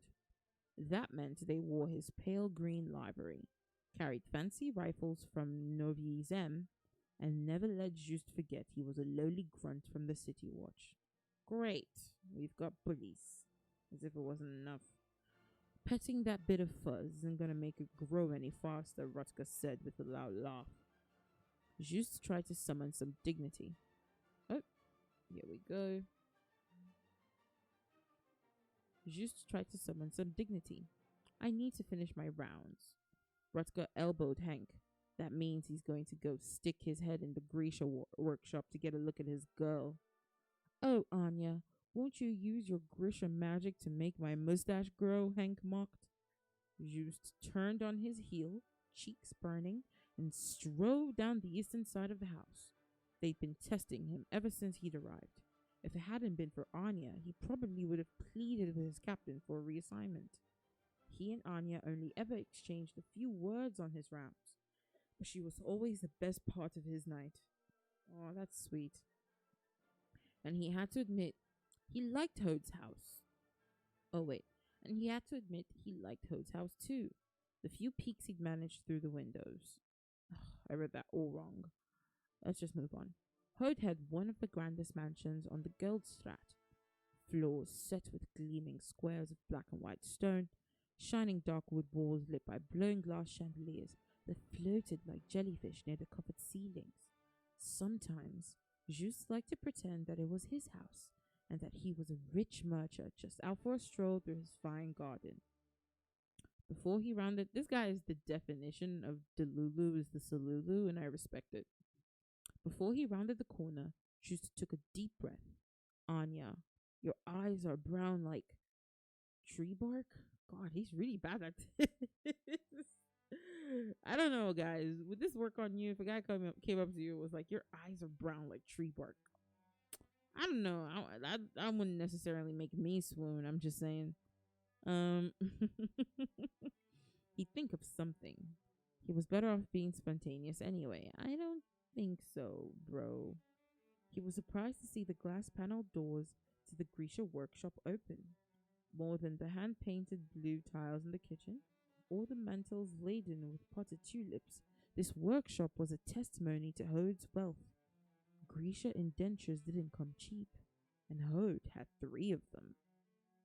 That meant they wore his pale green livery, carried fancy rifles from Novi Zem, and never let Juste forget he was a lowly grunt from the City Watch. Great, we've got bullies. As if it wasn't enough. Petting that bit of fuzz isn't gonna make it grow any faster, Rutger said with a loud laugh. Juste tried to summon some dignity. Oh, here we go. Juste tried to summon some dignity. I need to finish my rounds. Rutger elbowed Hank. That means he's going to go stick his head in the Grisha workshop to get a look at his girl. Oh, Anya, won't you use your Grisha magic to make my mustache grow? Hank mocked. Juste turned on his heel, cheeks burning, and strode down the eastern side of the house. They'd been testing him ever since he'd arrived. If it hadn't been for Anya, he probably would have pleaded with his captain for a reassignment. He and Anya only ever exchanged a few words on his rounds, but she was always the best part of his night. Oh, that's sweet. And he had to admit, he liked Hode's house. Oh, wait. And he had to admit he liked Hode's house, too. The few peeks he'd managed through the windows. Ugh, I read that all wrong. Let's just move on. Hode had one of the grandest mansions on the Geldstraat. Floors set with gleaming squares of black and white stone, shining dark wood walls lit by blown glass chandeliers that floated like jellyfish near the covered ceilings. Sometimes, Juste liked to pretend that it was his house, and that he was a rich merchant just out for a stroll through his fine garden. Before he rounded, this guy is the definition of Delulu is the Salulu, and I respect it. Before he rounded the corner, Juste took a deep breath. Anya, your eyes are brown like tree bark? God, he's really bad at this. I don't know, guys. Would this work on you if a guy came up to you and was like, your eyes are brown like tree bark? I don't know. I wouldn't necessarily make me swoon. I'm just saying. He'd think of something. He better off being spontaneous anyway. I don't think so, bro. He was surprised to see the glass paneled doors to the Grisha workshop open. More than the hand painted blue tiles in the kitchen, or the mantels laden with potted tulips, this workshop was a testimony to Hode's wealth. Grisha indentures didn't come cheap, and Hode had 3 of them.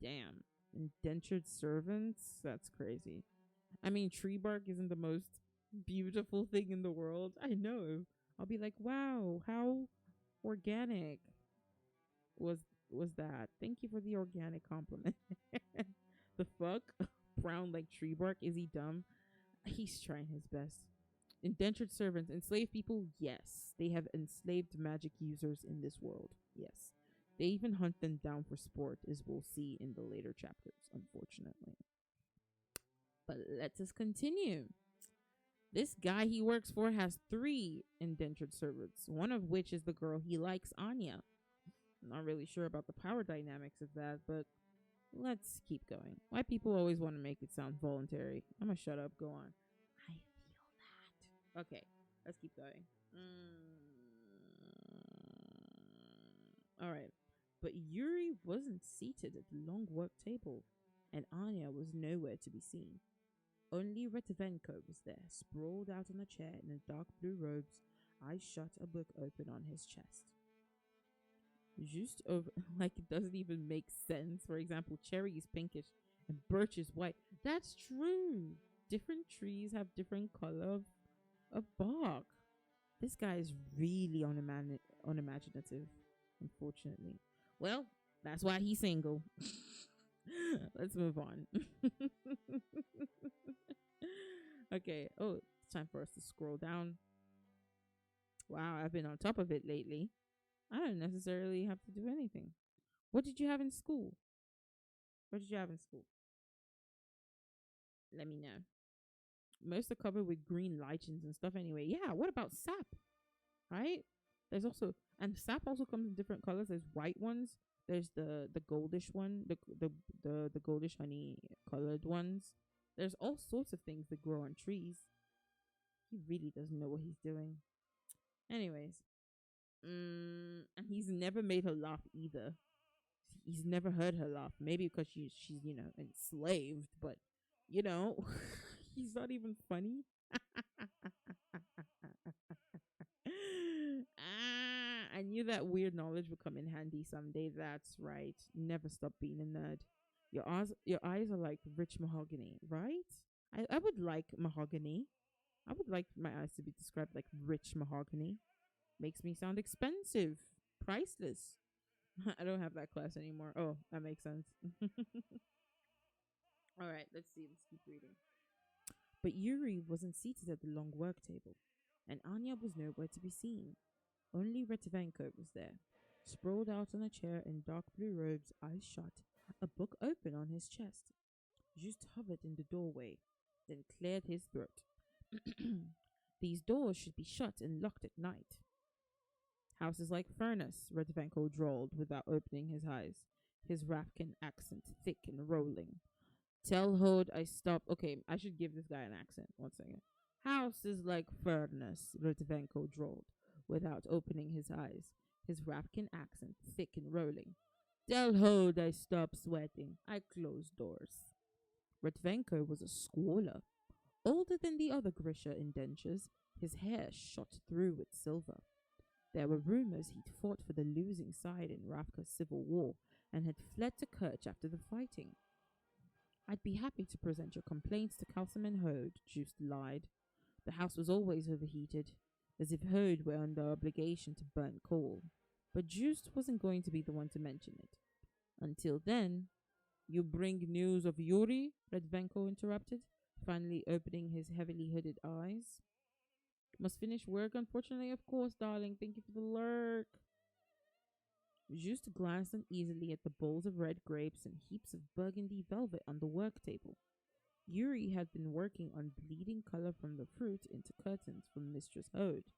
Damn. Indentured servants? That's crazy. I mean, tree bark isn't the most beautiful thing in the world. I know. I'll be like, wow, how organic was was that? Thank you for the organic compliment. The fuck? Brown like tree bark? Is he dumb? He's trying his best. Indentured servants, enslaved people, yes. They have enslaved magic users in this world, yes. They even hunt them down for sport, as we'll see in the later chapters, unfortunately. But let us continue. This guy he works for has 3 indentured servants, one of which is the girl he likes, Anya. I'm not really sure about the power dynamics of that, but let's keep going. Why people always want to make it sound voluntary? I'm gonna shut up. Go on. I feel that. Okay, let's keep going. All right. But Yuri wasn't seated at the long work table, and Anya was nowhere to be seen. Only Retivenko was there, sprawled out on a chair in a dark blue robes, eyes shut, a book open on his chest. Just over, like it doesn't even make sense. For example, cherry is pinkish and birch is white. That's true. Different trees have different color of bark. This guy is really unimaginative, unfortunately. Well, that's why he's single. Let's move on. Okay. Oh, it's time for us to scroll down. Wow, I've been on top of it lately. I don't necessarily have to do anything. What did you have in school? What did you have in school? Let me know. Most are covered with green lichens and stuff anyway. Yeah, what about sap? Right? There's also, and sap also comes in different colors. There's white ones. There's the goldish one, the goldish honey colored ones. There's all sorts of things that grow on trees. He really doesn't know what he's doing. Anyways, and he's never made her laugh either. He's never heard her laugh. Maybe because she's enslaved, but he's not even funny. I knew that weird knowledge would come in handy someday. That's right. Never stop being a nerd. Your eyes are like rich mahogany, right? I would like mahogany. I would like my eyes to be described like rich mahogany. Makes me sound expensive, priceless. I don't have that class anymore. Oh, that makes sense. All right, let's see. Let's keep reading. But Yuri wasn't seated at the long work table, and Anya was nowhere to be seen. Only Retivenko was there, sprawled out on a chair in dark blue robes, eyes shut, a book open on his chest. Just hovered in the doorway, then cleared his throat. These doors should be shut and locked at night. House is like furnace, Retivenko drawled without opening his eyes, his Rafkin accent thick and rolling. Tell Hode I stop. Okay, I should give this guy an accent. 1 second. House is like furnace, Retivenko drawled without opening his eyes, his Rafkin accent thick and rolling. Tell Hode I stop sweating. I close doors. Retivenko was a squaller. Older than the other Grisha indentures, his hair shot through with silver. There were rumors he'd fought for the losing side in Ravka's civil war and had fled to Kerch after the fighting. I'd be happy to present your complaints to Councilman Hode, Just lied. The house was always overheated, as if Hode were under obligation to burn coal. But Just wasn't going to be the one to mention it. Until then, you bring news of Yuri? Redvenko interrupted, finally opening his heavily hooded eyes. Must finish work, unfortunately, of course, darling. Thank you for the lurk. Just glanced uneasily at the bowls of red grapes and heaps of burgundy velvet on the work table. Yuri had been working on bleeding color from the fruit into curtains for Mistress Hode,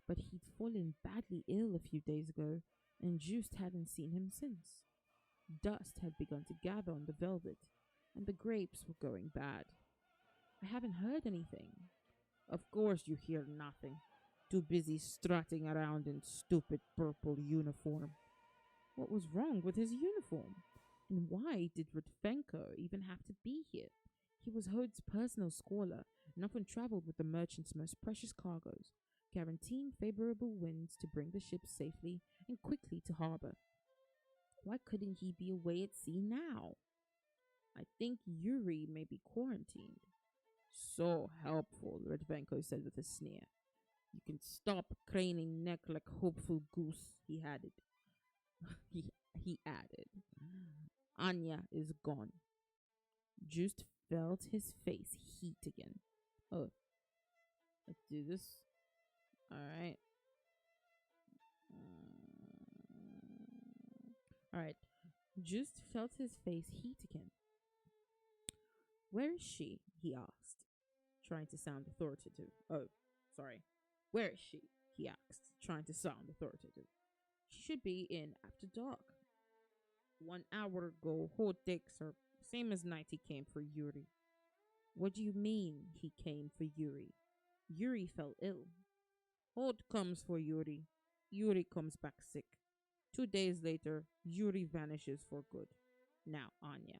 but he'd fallen badly ill a few days ago, and Just hadn't seen him since. Dust had begun to gather on the velvet, and the grapes were going bad. I haven't heard anything. Of course you hear nothing. Too busy strutting around in stupid purple uniform. What was wrong with his uniform? And why did Rudvenko even have to be here? He was Hode's personal scholar and often traveled with the merchant's most precious cargoes, guaranteeing favorable winds to bring the ships safely and quickly to harbor. Why couldn't he be away at sea now? I think Yuri may be quarantined. So helpful, Redvenko said with a sneer. You can stop craning neck like hopeful goose, he added. He added. Anya is gone. Just felt his face heat again. Oh, let's do this. Alright. Alright. Just felt his face heat again. Where is she? He asked, trying to sound authoritative. Oh, sorry. Where is she? He asked, trying to sound authoritative. She should be in after dark. 1 hour ago, Ho takes her. Same as night he came for Yuri. What do you mean he came for Yuri? Yuri fell ill. Hod comes for Yuri. Yuri comes back sick. 2 days later, Yuri vanishes for good. Now, Anya.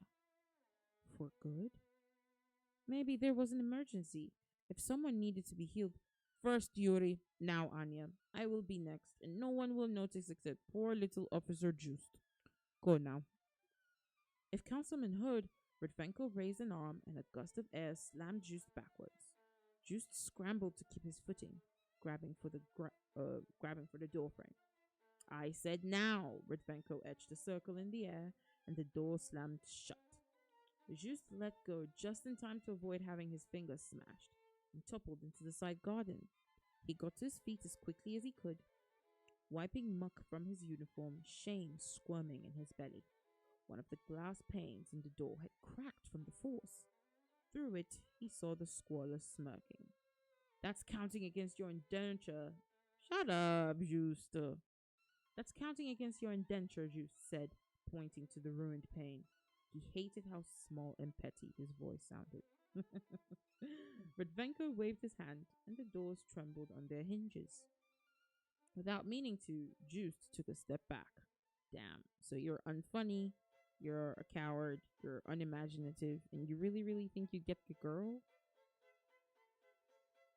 For good? Maybe there was an emergency. If someone needed to be healed, first Yuri, now Anya. I will be next, and no one will notice except poor little Officer Just. Go now. If Councilman heard, Redvenko raised an arm and a gust of air slammed Just backwards. Just scrambled to keep his footing, grabbing for the doorframe. I said now. Redvenko etched a circle in the air, and the door slammed shut. Just let go just in time to avoid having his fingers smashed, and toppled into the side garden. He got to his feet as quickly as he could, wiping muck from his uniform, shame squirming in his belly. One of the glass panes in the door had cracked from the force. Through it, he saw the squaller smirking. That's counting against your indenture. Shut up, Juste. That's counting against your indenture, Juste said, pointing to the ruined pane. He hated how small and petty his voice sounded. Redvenko waved his hand, and the doors trembled on their hinges. Without meaning to, Juste took a step back. Damn, so you're unfunny, you're a coward, you're unimaginative, and you really, really think you get the girl?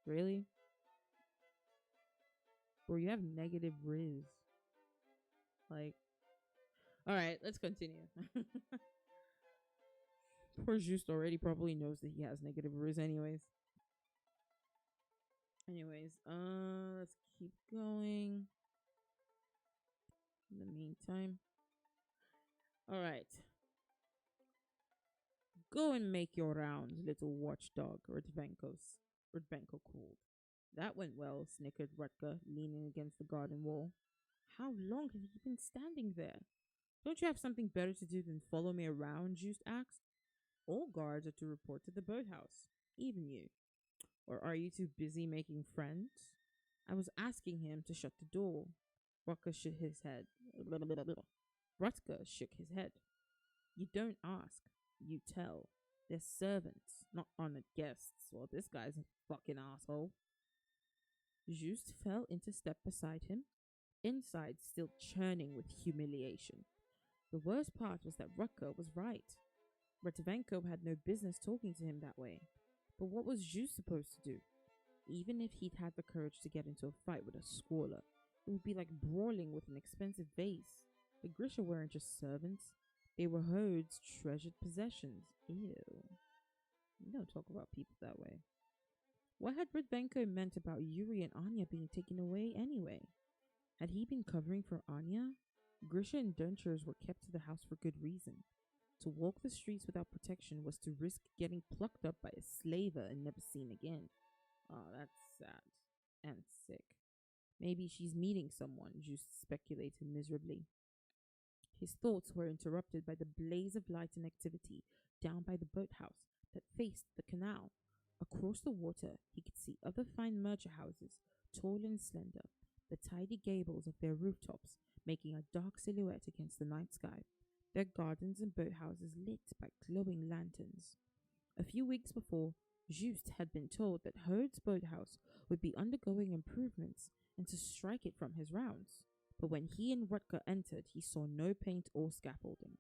Really? Or you have negative riz. Like, alright, let's continue. Poor Juste already probably knows that he has negative riz anyways. Let's keep going. In the meantime. Alright. Go and make your rounds, little watchdog, Rudvenko called. That went well, snickered Rutger, leaning against the garden wall. How long have you been standing there? Don't you have something better to do than follow me around? Just asked. All guards are to report to the boathouse, even you. Or are you too busy making friends? I was asking him to shut the door. Rutger shook his head. Rutger shook his head. You don't ask, you tell. They're servants, not honored guests. Well, this guy's a fucking asshole. Juste fell into step beside him, inside still churning with humiliation. The worst part was that Rutger was right. Ratavenko had no business talking to him that way. But what was Juste supposed to do? Even if he'd had the courage to get into a fight with a squaller, it would be like brawling with an expensive vase. The Grisha weren't just servants. They were Hode's treasured possessions. Ew. You don't talk about people that way. What had Redvenko meant about Yuri and Anya being taken away anyway? Had he been covering for Anya? Grisha indentures were kept to the house for good reason. To walk the streets without protection was to risk getting plucked up by a slaver and never seen again. Oh, that's sad. And sick. Maybe she's meeting someone, Juste speculated miserably. His thoughts were interrupted by the blaze of light and activity down by the boathouse that faced the canal. Across the water, he could see other fine merchant houses, tall and slender, the tidy gables of their rooftops making a dark silhouette against the night sky, their gardens and boathouses lit by glowing lanterns. A few weeks before, Just had been told that Herd's boathouse would be undergoing improvements and to strike it from his rounds. But when he and Rutger entered, he saw no paint or scaffolding.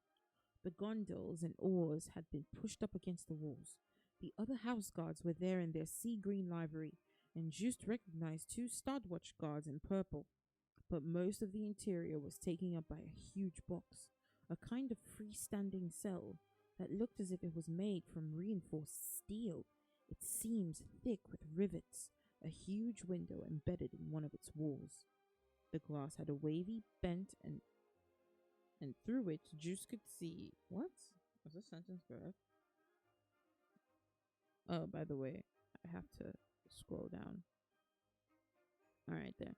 The gondolas and oars had been pushed up against the walls. The other house guards were there in their sea green livery, and Just recognized two Stadwatch guards in purple. But most of the interior was taken up by a huge box, a kind of freestanding cell that looked as if it was made from reinforced steel. Its seams thick with rivets, a huge window embedded in one of its walls. The glass had a wavy bent and through it Juice could see what? Was this sentence correct? Oh, by the way, I have to scroll down. Alright there.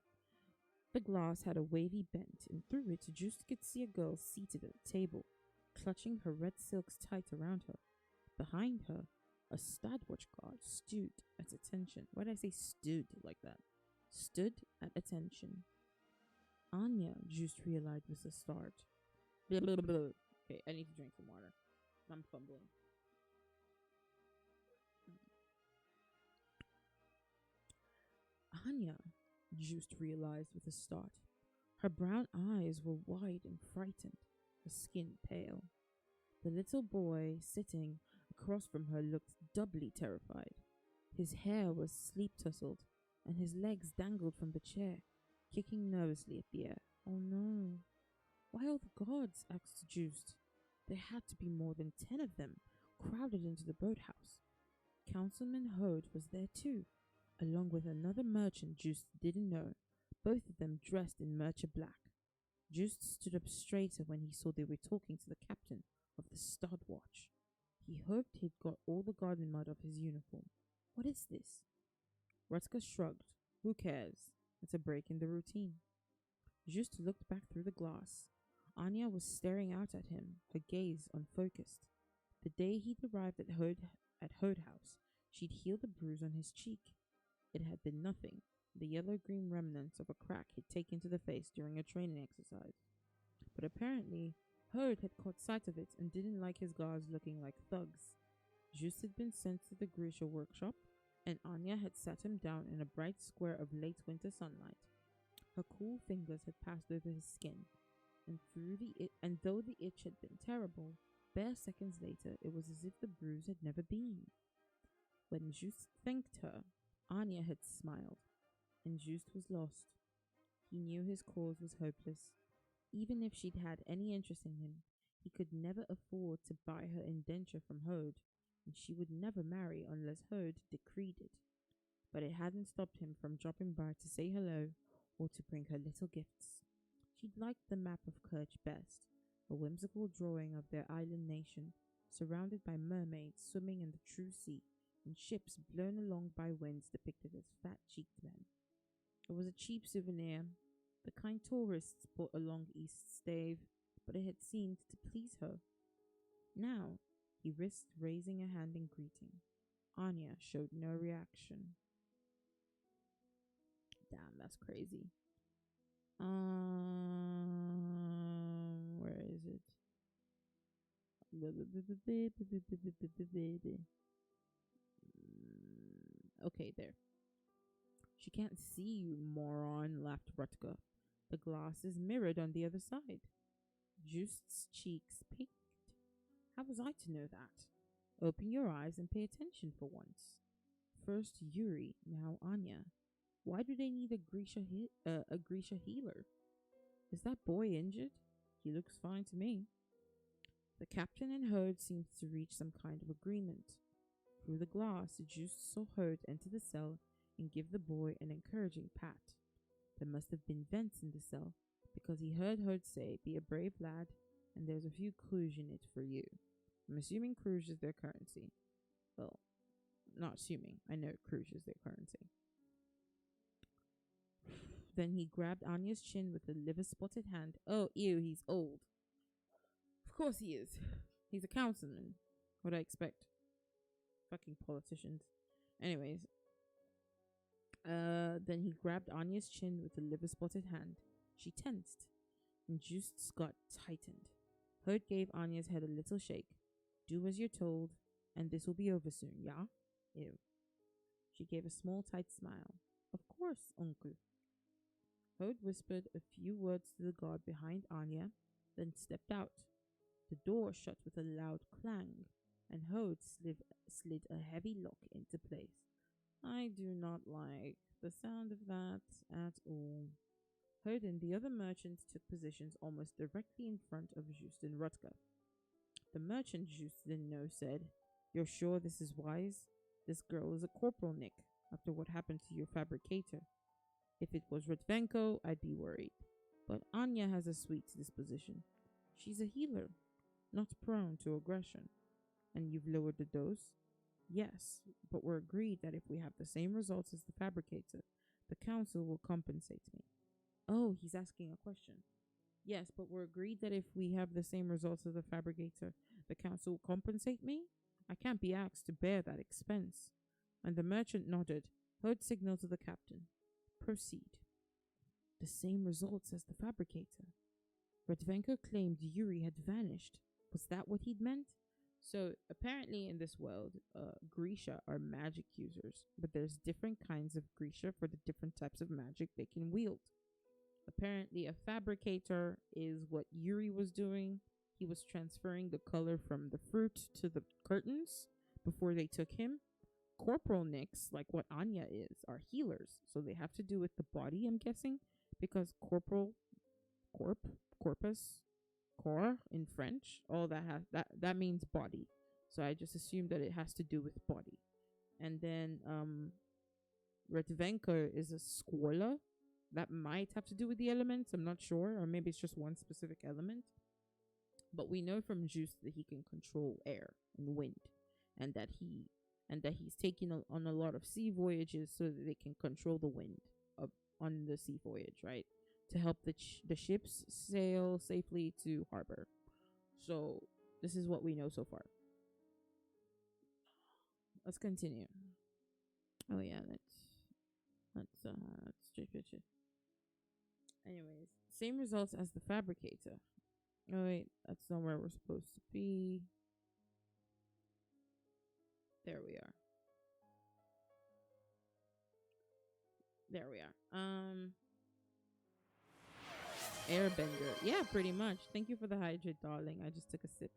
The glass had a wavy bent, and through it Juice could see a girl seated at a table, clutching her red silks tight around her. Behind her, a Stadwatch guard stood at attention. Why did I say stood like that? Stood at attention. Anya, Juice realized, was a start. Blah, blah, blah. Okay, I need to drink some water. I'm fumbling. Anya, Juice realized with a start. Her brown eyes were wide and frightened, her skin pale. The little boy sitting across from her looked doubly terrified. His hair was sleep-tousled, and his legs dangled from the chair, kicking nervously at the air. Oh no. Why all the guards? Asked Juice. There had to be more than 10 of them, crowded into the boathouse. Councilman Hode was there too, along with another merchant Juice didn't know, both of them dressed in merchant black. Juice stood up straighter when he saw they were talking to the captain of the Stadwatch. He hoped he'd got all the garden mud off his uniform. What is this? Rutger shrugged. Who cares? It's a break in the routine. Just looked back through the glass. Anya was staring out at him, her gaze unfocused. The day he'd arrived at Hode House, she'd healed a bruise on his cheek. It had been nothing, the yellow-green remnants of a crack he'd taken to the face during a training exercise. But apparently, Hode had caught sight of it and didn't like his guards looking like thugs. Just had been sent to the Grisha workshop, and Anya had sat him down in a bright square of late winter sunlight. Her cool fingers had passed over his skin, and though the itch had been terrible, bare seconds later it was as if the bruise had never been. When Just thanked her, Anya had smiled, and Just was lost. He knew his cause was hopeless. Even if she'd had any interest in him, he could never afford to buy her indenture from Hode, and she would never marry unless Hode decreed it. But it hadn't stopped him from dropping by to say hello or to bring her little gifts. She'd liked the map of Kerch best, a whimsical drawing of their island nation, surrounded by mermaids swimming in the true sea, and ships blown along by winds depicted as fat-cheeked men. It was a cheap souvenir, the kind tourists brought along East Stave, but it had seemed to please her. Now, he risked raising a hand in greeting. Anya showed no reaction. Damn, that's crazy. Where is it? Okay, there. She can't see you, moron, laughed Rutger. The glass is mirrored on the other side. Just's cheeks pinked. How was I to know that? Open your eyes and pay attention for once. First Yuri, now Anya. Why do they need a Grisha healer? Is that boy injured? He looks fine to me. The captain and Hode seemed to reach some kind of agreement. Through the glass, Just saw Hode enter the cell and give the boy an encouraging pat. There must have been vents in the cell, because he heard Hode say, "Be a brave lad, and there's a few CROWS in it for you." I'm assuming CROWS is their currency. Well, not assuming. I know CROWS is their currency. Then he grabbed Anya's chin with a liver-spotted hand. Oh, ew, he's old. Of course he is. He's a councilman. What I expect. Fucking politicians. Anyways. Then he grabbed Anya's chin with a liver-spotted hand. She tensed, and Just's gut tightened. Hode gave Anya's head a little shake. Do as you're told, and this will be over soon, yeah? Ew. She gave a small, tight smile. Of course, uncle. Hode whispered a few words to the guard behind Anya, then stepped out. The door shut with a loud clang, and Hode slid a heavy lock into place. I do not like the sound of that at all. Hode and the other merchants took positions almost directly in front of Just and Rutger. The merchant Just didn't know said, "You're sure this is wise? This girl is a corporal, Nick, after what happened to your fabricator. If it was Rutvenko, I'd be worried. But Anya has a sweet disposition. She's a healer, not prone to aggression. And you've lowered the dose? Yes, but we're agreed that if we have the same results as the fabricator, the council will compensate me." Oh, he's asking a question. Yes, but we're agreed that if we have the same results as the fabricator, the council will compensate me? I can't be asked to bear that expense. And the merchant nodded. Hode signaled to the captain. Proceed. The same results as the fabricator. Redvenko claimed Yuri had vanished. Was that what he'd meant? So apparently in this world, Grisha are magic users, but there's different kinds of Grisha for the different types of magic they can wield. Apparently a fabricator is what Yuri was doing. He was transferring the color from the fruit to the curtains before they took him. Corporal Nicks, like what Anya is, are healers, so they have to do with the body, I'm guessing, because corpus, corps in French, all that means body. So I just assumed that it has to do with body. And then Retvenko is a squala. That might have to do with the elements, I'm not sure, or maybe it's just one specific element. But we know from Juice that he can control air and wind, and that he's taking on a lot of sea voyages so that they can control the wind on the sea voyage, right? To help the ships sail safely to harbor. So this is what we know so far. Let's continue. Oh yeah, let's straight picture. Anyways, same results as the fabricator. Oh wait, that's not where we're supposed to be. There we are. There we are. Airbender. Yeah, pretty much. Thank you for the hydrate, darling. I just took a sip.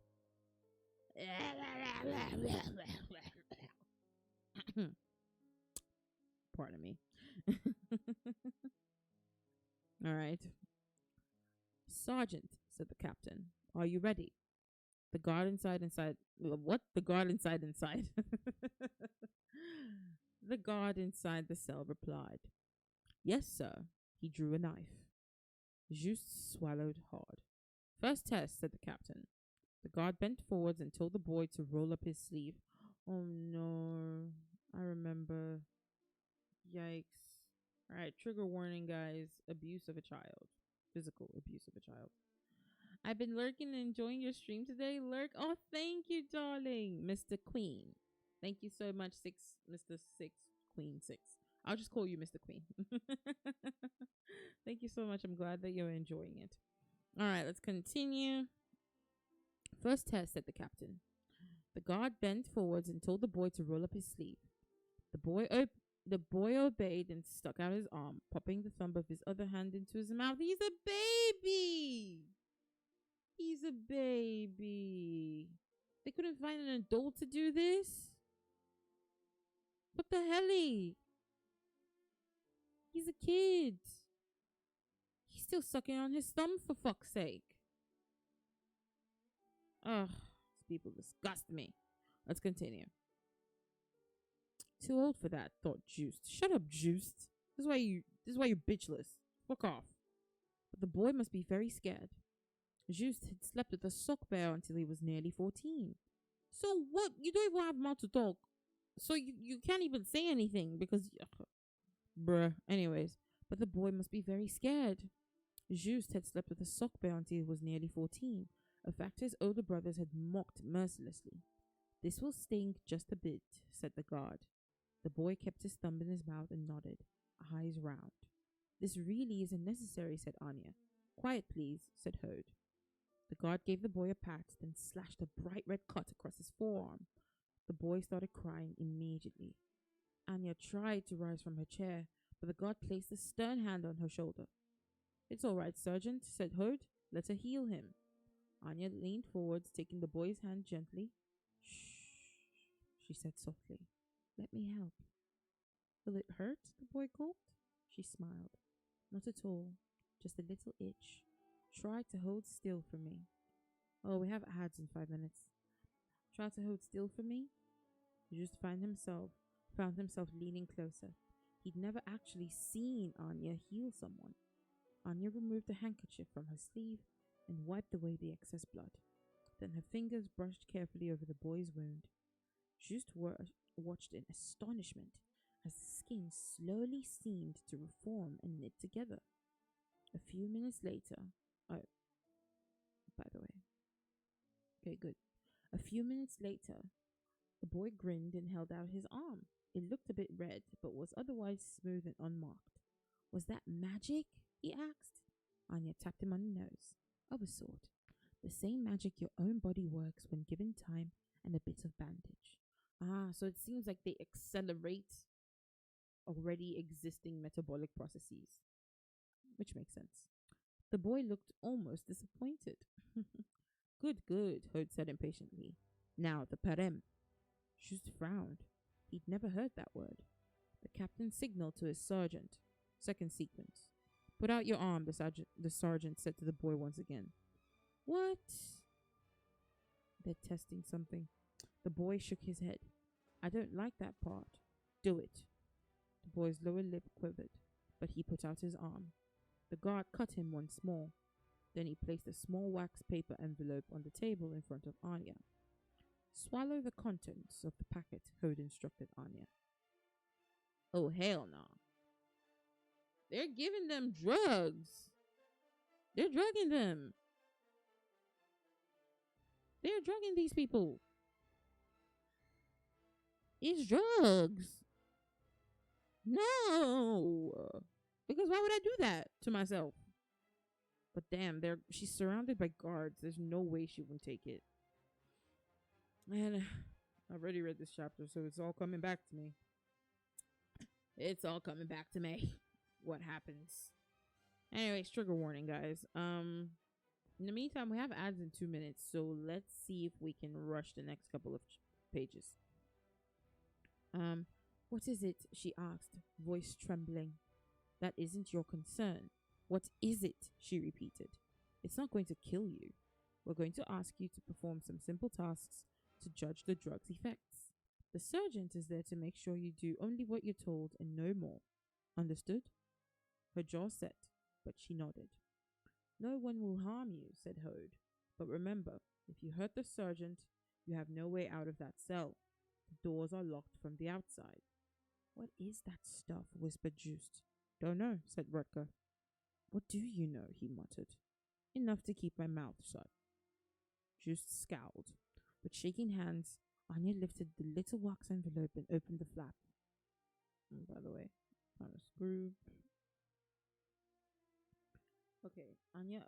Pardon me. All right. Sergeant, said the captain, are you ready? The guard inside. What? The guard inside. The guard inside the cell replied, Yes, sir. He drew a knife. Juste swallowed hard. First test, said the captain. The guard bent forwards and told the boy to roll up his sleeve. Oh no, I remember. Yikes. Alright, trigger warning, guys. Abuse of a child. Physical abuse of a child. I've been lurking and enjoying your stream today. Lurk. Oh, thank you, darling. Mr. Queen. Thank you so much, Mr. Queen 6. I'll just call you Mr. Queen. Thank you so much. I'm glad that you're enjoying it. All right, let's continue. First test, said the captain. The guard bent forwards and told the boy to roll up his sleeve. The boy obeyed and stuck out his arm, popping the thumb of his other hand into his mouth. He's a baby. He's a baby. They couldn't find an adult to do this? What the helly? He's a kid. He's still sucking on his thumb, for fuck's sake. Ugh, these people disgust me. Let's continue. Too old for that, thought Juiced. Shut up, Juiced. This is why you're bitchless. Fuck off. But the boy must be very scared. Juiced had slept with a sock bear until he was nearly 14. So what? You don't even have mouth to talk. So you can't even say anything because... Bruh. Anyways, but the boy must be very scared. Juste had slept with a sock bear until he was nearly 14, a fact his older brothers had mocked mercilessly. This will sting just a bit, said the guard. The boy kept his thumb in his mouth and nodded, eyes round. This really isn't necessary, said Anya. Quiet, please, said Hode. The guard gave the boy a pat, then slashed a bright red cut across his forearm. The boy started crying immediately. Anya tried to rise from her chair, but the guard placed a stern hand on her shoulder. It's all right, Sergeant, said Hode. Let her heal him. Anya leaned forwards, taking the boy's hand gently. Shh, she said softly. Let me help. Will it hurt? The boy gulped. She smiled. Not at all, just a little itch. Try to hold still for me. Oh, we have ads in 5 minutes. Try to hold still for me. He just found himself leaning closer. He'd never actually seen Anya heal someone. Anya removed a handkerchief from her sleeve and wiped away the excess blood. Then her fingers brushed carefully over the boy's wound. Just watched in astonishment as the skin slowly seemed to reform and knit together. A few minutes later, oh, by the way, okay, good. A few minutes later, the boy grinned and held out his arm. It looked a bit red, but was otherwise smooth and unmarked. Was that magic? He asked. Anya tapped him on the nose. Of a sort. The same magic your own body works when given time and a bit of bandage. Ah, so it seems like they accelerate already existing metabolic processes, which makes sense. The boy looked almost disappointed. Good, Hode said impatiently. Now the parem. Just frowned. He'd never heard that word. The captain signaled to his sergeant. Second sequence. Put out your arm, the sergeant said to the boy once again. What? They're testing something. The boy shook his head. I don't like that part. Do it. The boy's lower lip quivered, but he put out his arm. The guard cut him once more. Then he placed a small wax paper envelope on the table in front of Anya. Swallow the contents of the packet, Hode instructed Anya. Oh, hell no. They're giving them drugs. They're drugging them. They're drugging these people. It's drugs. No. Because why would I do that to myself? But damn, she's surrounded by guards. There's no way she wouldn't take it. And I've already read this chapter, so it's all coming back to me. It's all coming back to me. What happens? Anyways, trigger warning, guys. In the meantime, we have ads in 2 minutes, so let's see if we can rush the next couple of pages. What is it? She asked, voice trembling. That isn't your concern. What is it? She repeated. It's not going to kill you. We're going to ask you to perform some simple tasks to judge the drug's effects. The sergeant is there to make sure you do only what you're told and no more. Understood? Her jaw set, but she nodded. No one will harm you, said Hode. But remember, if you hurt the sergeant, you have no way out of that cell. The doors are locked from the outside. What is that stuff? Whispered Just. Don't know, said Rutger. What do you know? He muttered. Enough to keep my mouth shut. Just scowled. With shaking hands, Anya lifted the little wax envelope and opened the flap. By the way, kind of screwed. Okay, Anya,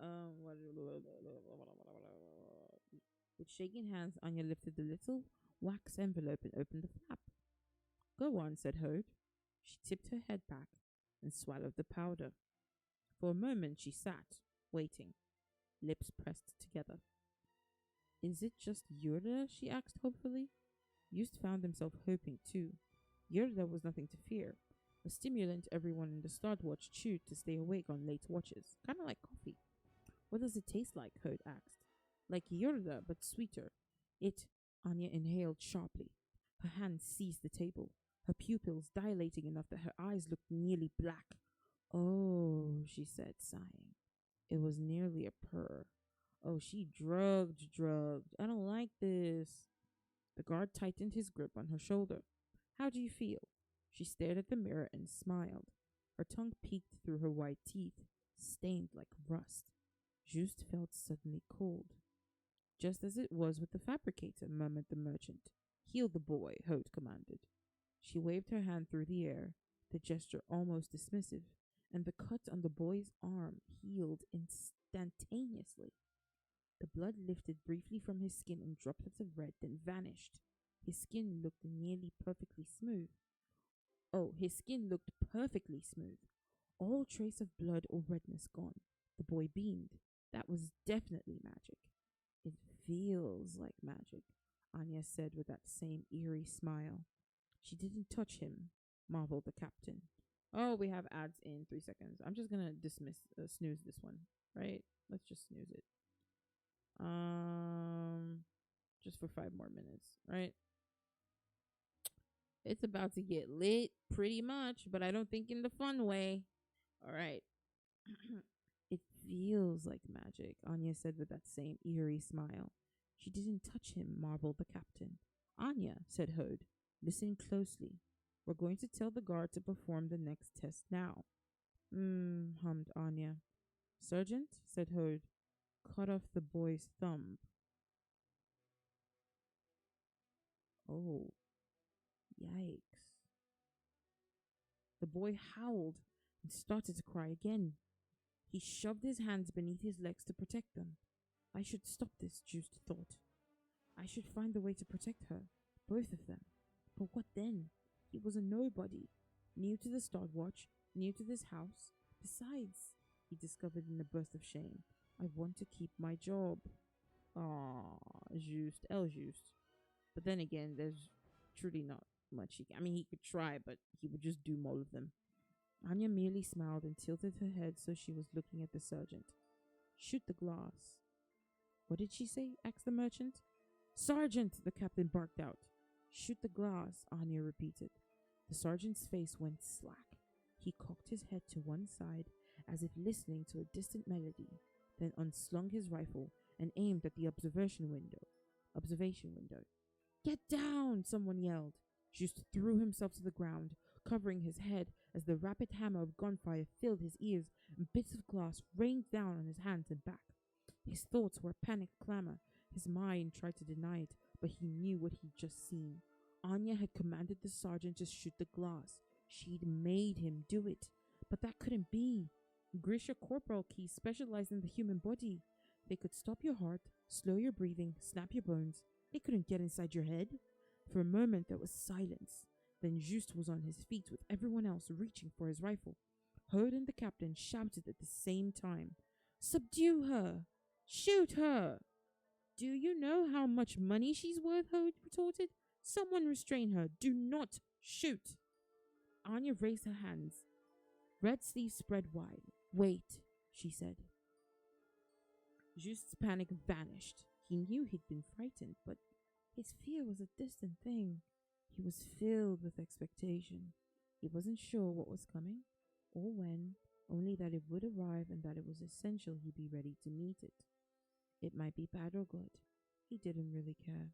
with shaking hands, Anya lifted the little wax envelope and opened the flap. Go on, said Hode. She tipped her head back and swallowed the powder. For a moment she sat, waiting, lips pressed together. Is it just Yurda? She asked hopefully. Just found himself hoping too. Yurda was nothing to fear. A stimulant everyone in the Stardwatch chewed to stay awake on late watches. Kind of like coffee. What does it taste like? Hode asked. Like Yurda, but sweeter. Anya inhaled sharply. Her hand seized the table, her pupils dilating enough that her eyes looked nearly black. Oh, she said, sighing. It was nearly a purr. Oh, she drugged. I don't like this. The guard tightened his grip on her shoulder. How do you feel? She stared at the mirror and smiled. Her tongue peeked through her white teeth, stained like rust. Just felt suddenly cold. Just as it was with the fabricator, murmured the merchant. Heal the boy, Hode commanded. She waved her hand through the air, the gesture almost dismissive, and the cut on the boy's arm healed instantaneously. The blood lifted briefly from his skin in droplets of red, then vanished. His skin looked nearly perfectly smooth. Oh, his skin looked perfectly smooth. All trace of blood or redness gone. The boy beamed. That was definitely magic. It feels like magic, Anya said with that same eerie smile. She didn't touch him, marveled the captain. Oh, we have ads in 3 seconds. I'm just gonna snooze this one, right? Let's just snooze it. Um, just for 5 more minutes, right? It's about to get lit, pretty much, but I don't think in the fun way. All right. It feels like magic, Anya said with that same eerie smile. She didn't touch him, marveled the captain. Anya, said Hode, listen closely. We're going to tell the guard to perform the next test now. Hummed Anya. Sergeant, said Hode, cut off the boy's thumb. Oh, yikes. The boy howled and started to cry again. He shoved his hands beneath his legs to protect them. I should stop this, Juiced thought. I should find a way to protect her, both of them. But what then? He was a nobody, new to the Star Watch, new to this house. Besides, he discovered in a burst of shame, I want to keep my job. Ah, Just, El Just. But then again, there's truly not much I mean, he could try, but he would just doom all of them. Anya merely smiled and tilted her head so she was looking at the sergeant. Shoot the glass. What did she say? Asked the merchant. Sergeant, the captain barked out. Shoot the glass, Anya repeated. The sergeant's face went slack. He cocked his head to one side as if listening to a distant melody, then unslung his rifle and aimed at the observation window. Get down, someone yelled. Just threw himself to the ground, covering his head as the rapid hammer of gunfire filled his ears and bits of glass rained down on his hands and back. His thoughts were a panicked clamor. His mind tried to deny it, but he knew what he'd just seen. Anya had commanded the sergeant to shoot the glass. She'd made him do it. But that couldn't be. Grisha Corporal keys specialized in the human body. They could stop your heart, slow your breathing, snap your bones. They couldn't get inside your head. For a moment there was silence. Then Juste was on his feet with everyone else reaching for his rifle. Hode and the captain shouted at the same time. Subdue her! Shoot her! Do you know how much money she's worth? Hode retorted. Someone restrain her. Do not shoot. Anya raised her hands. Red sleeves spread wide. Wait, she said. Juste's panic vanished. He knew he'd been frightened, but his fear was a distant thing. He was filled with expectation. He wasn't sure what was coming or when, only that it would arrive and that it was essential he be ready to meet it. It might be bad or good. He didn't really care.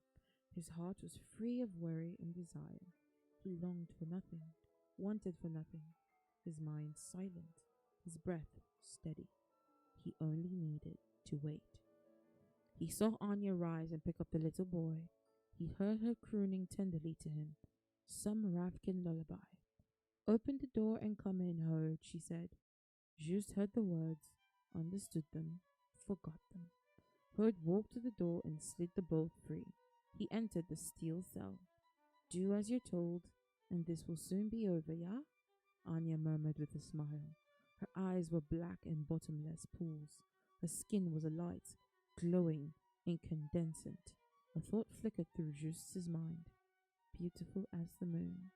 His heart was free of worry and desire. He longed for nothing, wanted for nothing, his mind silent, his breath steady. He only needed to wait. He saw Anya rise and pick up the little boy. He heard her crooning tenderly to him, some Ravkin lullaby. Open the door and come in, Hode, she said. Juste heard the words, understood them, forgot them. Hode walked to the door and slid the bolt free. He entered the steel cell. Do as you're told, and this will soon be over, yeah? Anya murmured with a smile. Her eyes were black and bottomless pools. Her skin was alight, glowing, incandescent. A thought flickered through Juste's mind. Beautiful as the moon.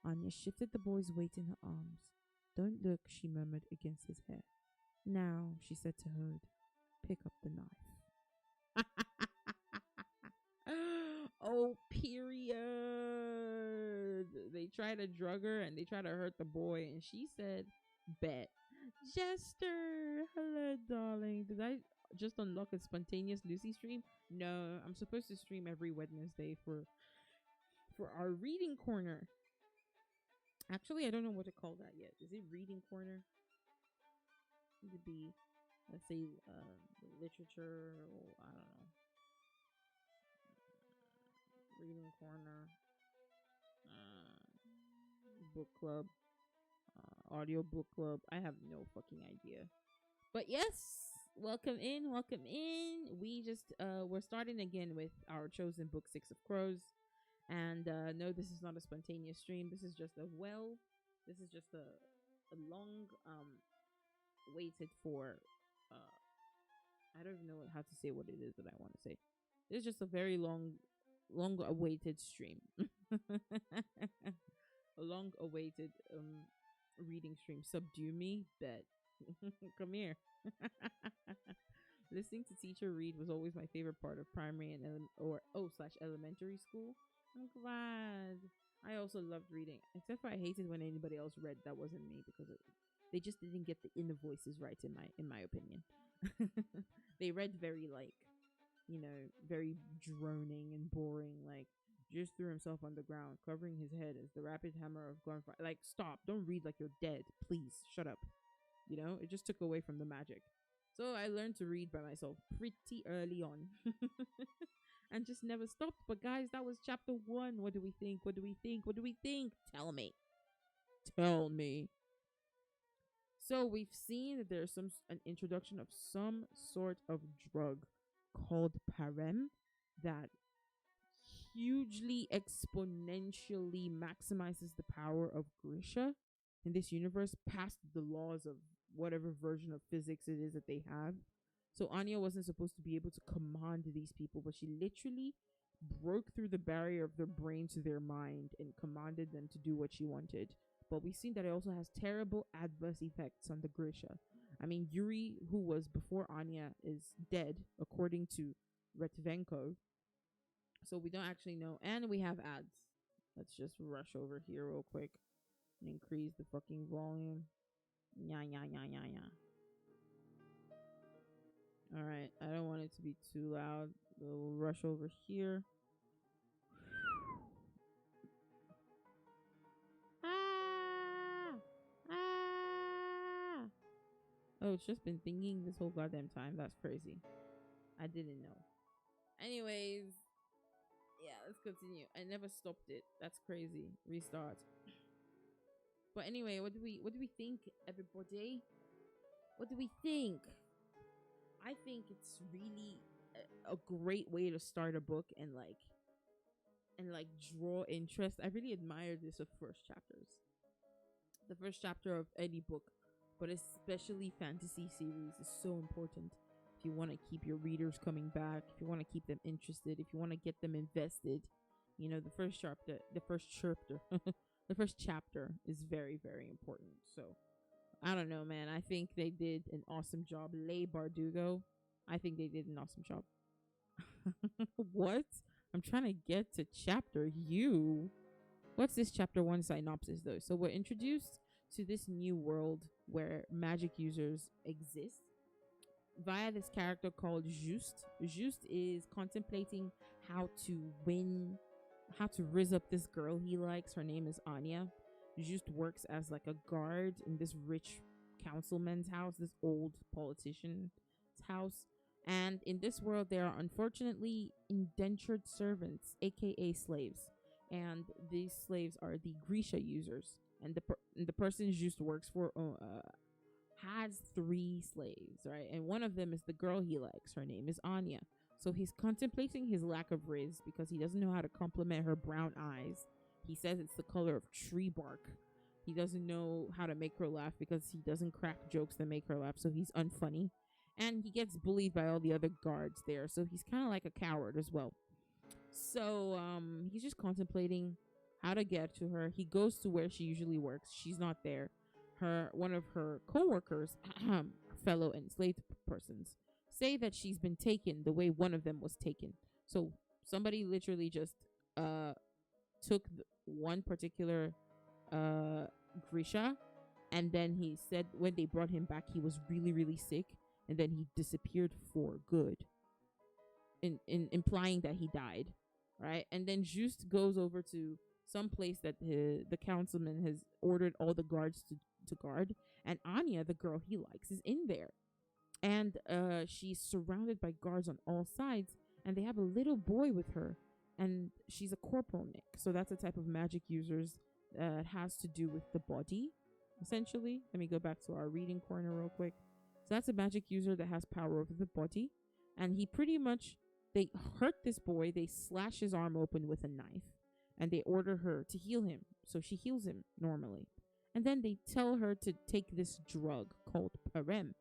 Anya shifted the boy's weight in her arms. Don't look, she murmured against his hair. Now, she said to Hode, pick up the knife. Oh, period. They try to drug her and they try to hurt the boy, and she said, bet. Jester, hello, darling. Did I just unlock a spontaneous Lucy stream? No, I'm supposed to stream every Wednesday for our reading corner. Actually, I don't know what to call that yet. Is it reading corner? It could be, let's say, literature, or I don't know. Reading corner, book club, audio book club. I have no fucking idea. But yes, welcome in, welcome in. We just we're starting again with our chosen book 6 of Crows. And no, this is not a spontaneous stream. This is just this is just a long waited for I don't even know how to say what it is that I want to say. It's just a very long awaited stream. A long awaited reading stream. Subdue me, bet. Come here. Listening to teacher read was always my favorite part of primary and elementary school. I'm glad. I also loved reading, except for I hated when anybody else read that wasn't me because they just didn't get the inner voices right in my opinion. They read very very droning and boring, like just threw himself on the ground, covering his head as the rapid hammer of gunfire. Like, stop! Don't read like you're dead, please. Shut up. It just took away from the magic. So I learned to read by myself pretty early on. And just never stopped. But guys, that was chapter 1. What do we think? What do we think? What do we think? Tell me. Tell me. So we've seen that there's an introduction of some sort of drug called parem that hugely exponentially maximizes the power of Grisha in this universe past the laws of whatever version of physics it is that they have. So Anya wasn't supposed to be able to command these people, but she literally broke through the barrier of their brain to their mind and commanded them to do what she wanted. But we've seen that it also has terrible adverse effects on the Grisha. I mean, Yuri, who was before Anya, is dead, according to Retvenko. So we don't actually know. And we have ads. Let's just rush over here real quick and increase the fucking volume. Yeah. Alright, I don't want it to be too loud. We'll rush over here. Oh, it's just been thinking this whole goddamn time. That's crazy. I didn't know. Anyways, yeah, let's continue. I never stopped it. That's crazy. Restart. But anyway, what do we think, everybody? What do we think? I think it's really a great way to start a book and draw interest. I really admire this of first chapters. The first chapter of any book, but especially fantasy series, is so important if you want to keep your readers coming back, if you want to keep them interested, if you want to get them invested. The first chapter the first chapter is very, very important. So I don't know, man. I think they did an awesome job. Leigh Bardugo, I think they did an awesome job. What? I'm trying to get to chapter U. What's this chapter 1 synopsis, though? So we're introduced to this new world where magic users exist via this character called Juste. Juste is contemplating how to rizz up this girl he likes. Her name is Anya. Juste works as like a guard in this rich councilman's house, this old politician's house. And in this world, there are unfortunately indentured servants, aka slaves. And these slaves are the Grisha users. And the person Juste works for has 3 slaves, right? And one of them is the girl he likes. Her name is Anya. So he's contemplating his lack of riz because he doesn't know how to compliment her brown eyes. He says it's the color of tree bark. He doesn't know how to make her laugh because he doesn't crack jokes that make her laugh, so he's unfunny. And he gets bullied by all the other guards there, so he's kind of like a coward as well. So he's just contemplating how to get to her. He goes to where she usually works. She's not there. One of her co-workers, fellow enslaved persons, say that she's been taken the way one of them was taken. So somebody literally just took one particular Grisha, and then he said when they brought him back he was really, really sick, and then he disappeared for good, in implying that he died, right? And then Juste goes over to some place that the councilman has ordered all the guards to guard, and Anya, the girl he likes, is in there. And she's surrounded by guards on all sides, and they have a little boy with her, and she's a corporal Nick. So that's a type of magic users that has to do with the body, essentially. Let me go back to our reading corner real quick. So that's a magic user that has power over the body, and he pretty much, they hurt this boy, they slash his arm open with a knife, and they order her to heal him. So she heals him normally. And then they tell her to take this drug called parem.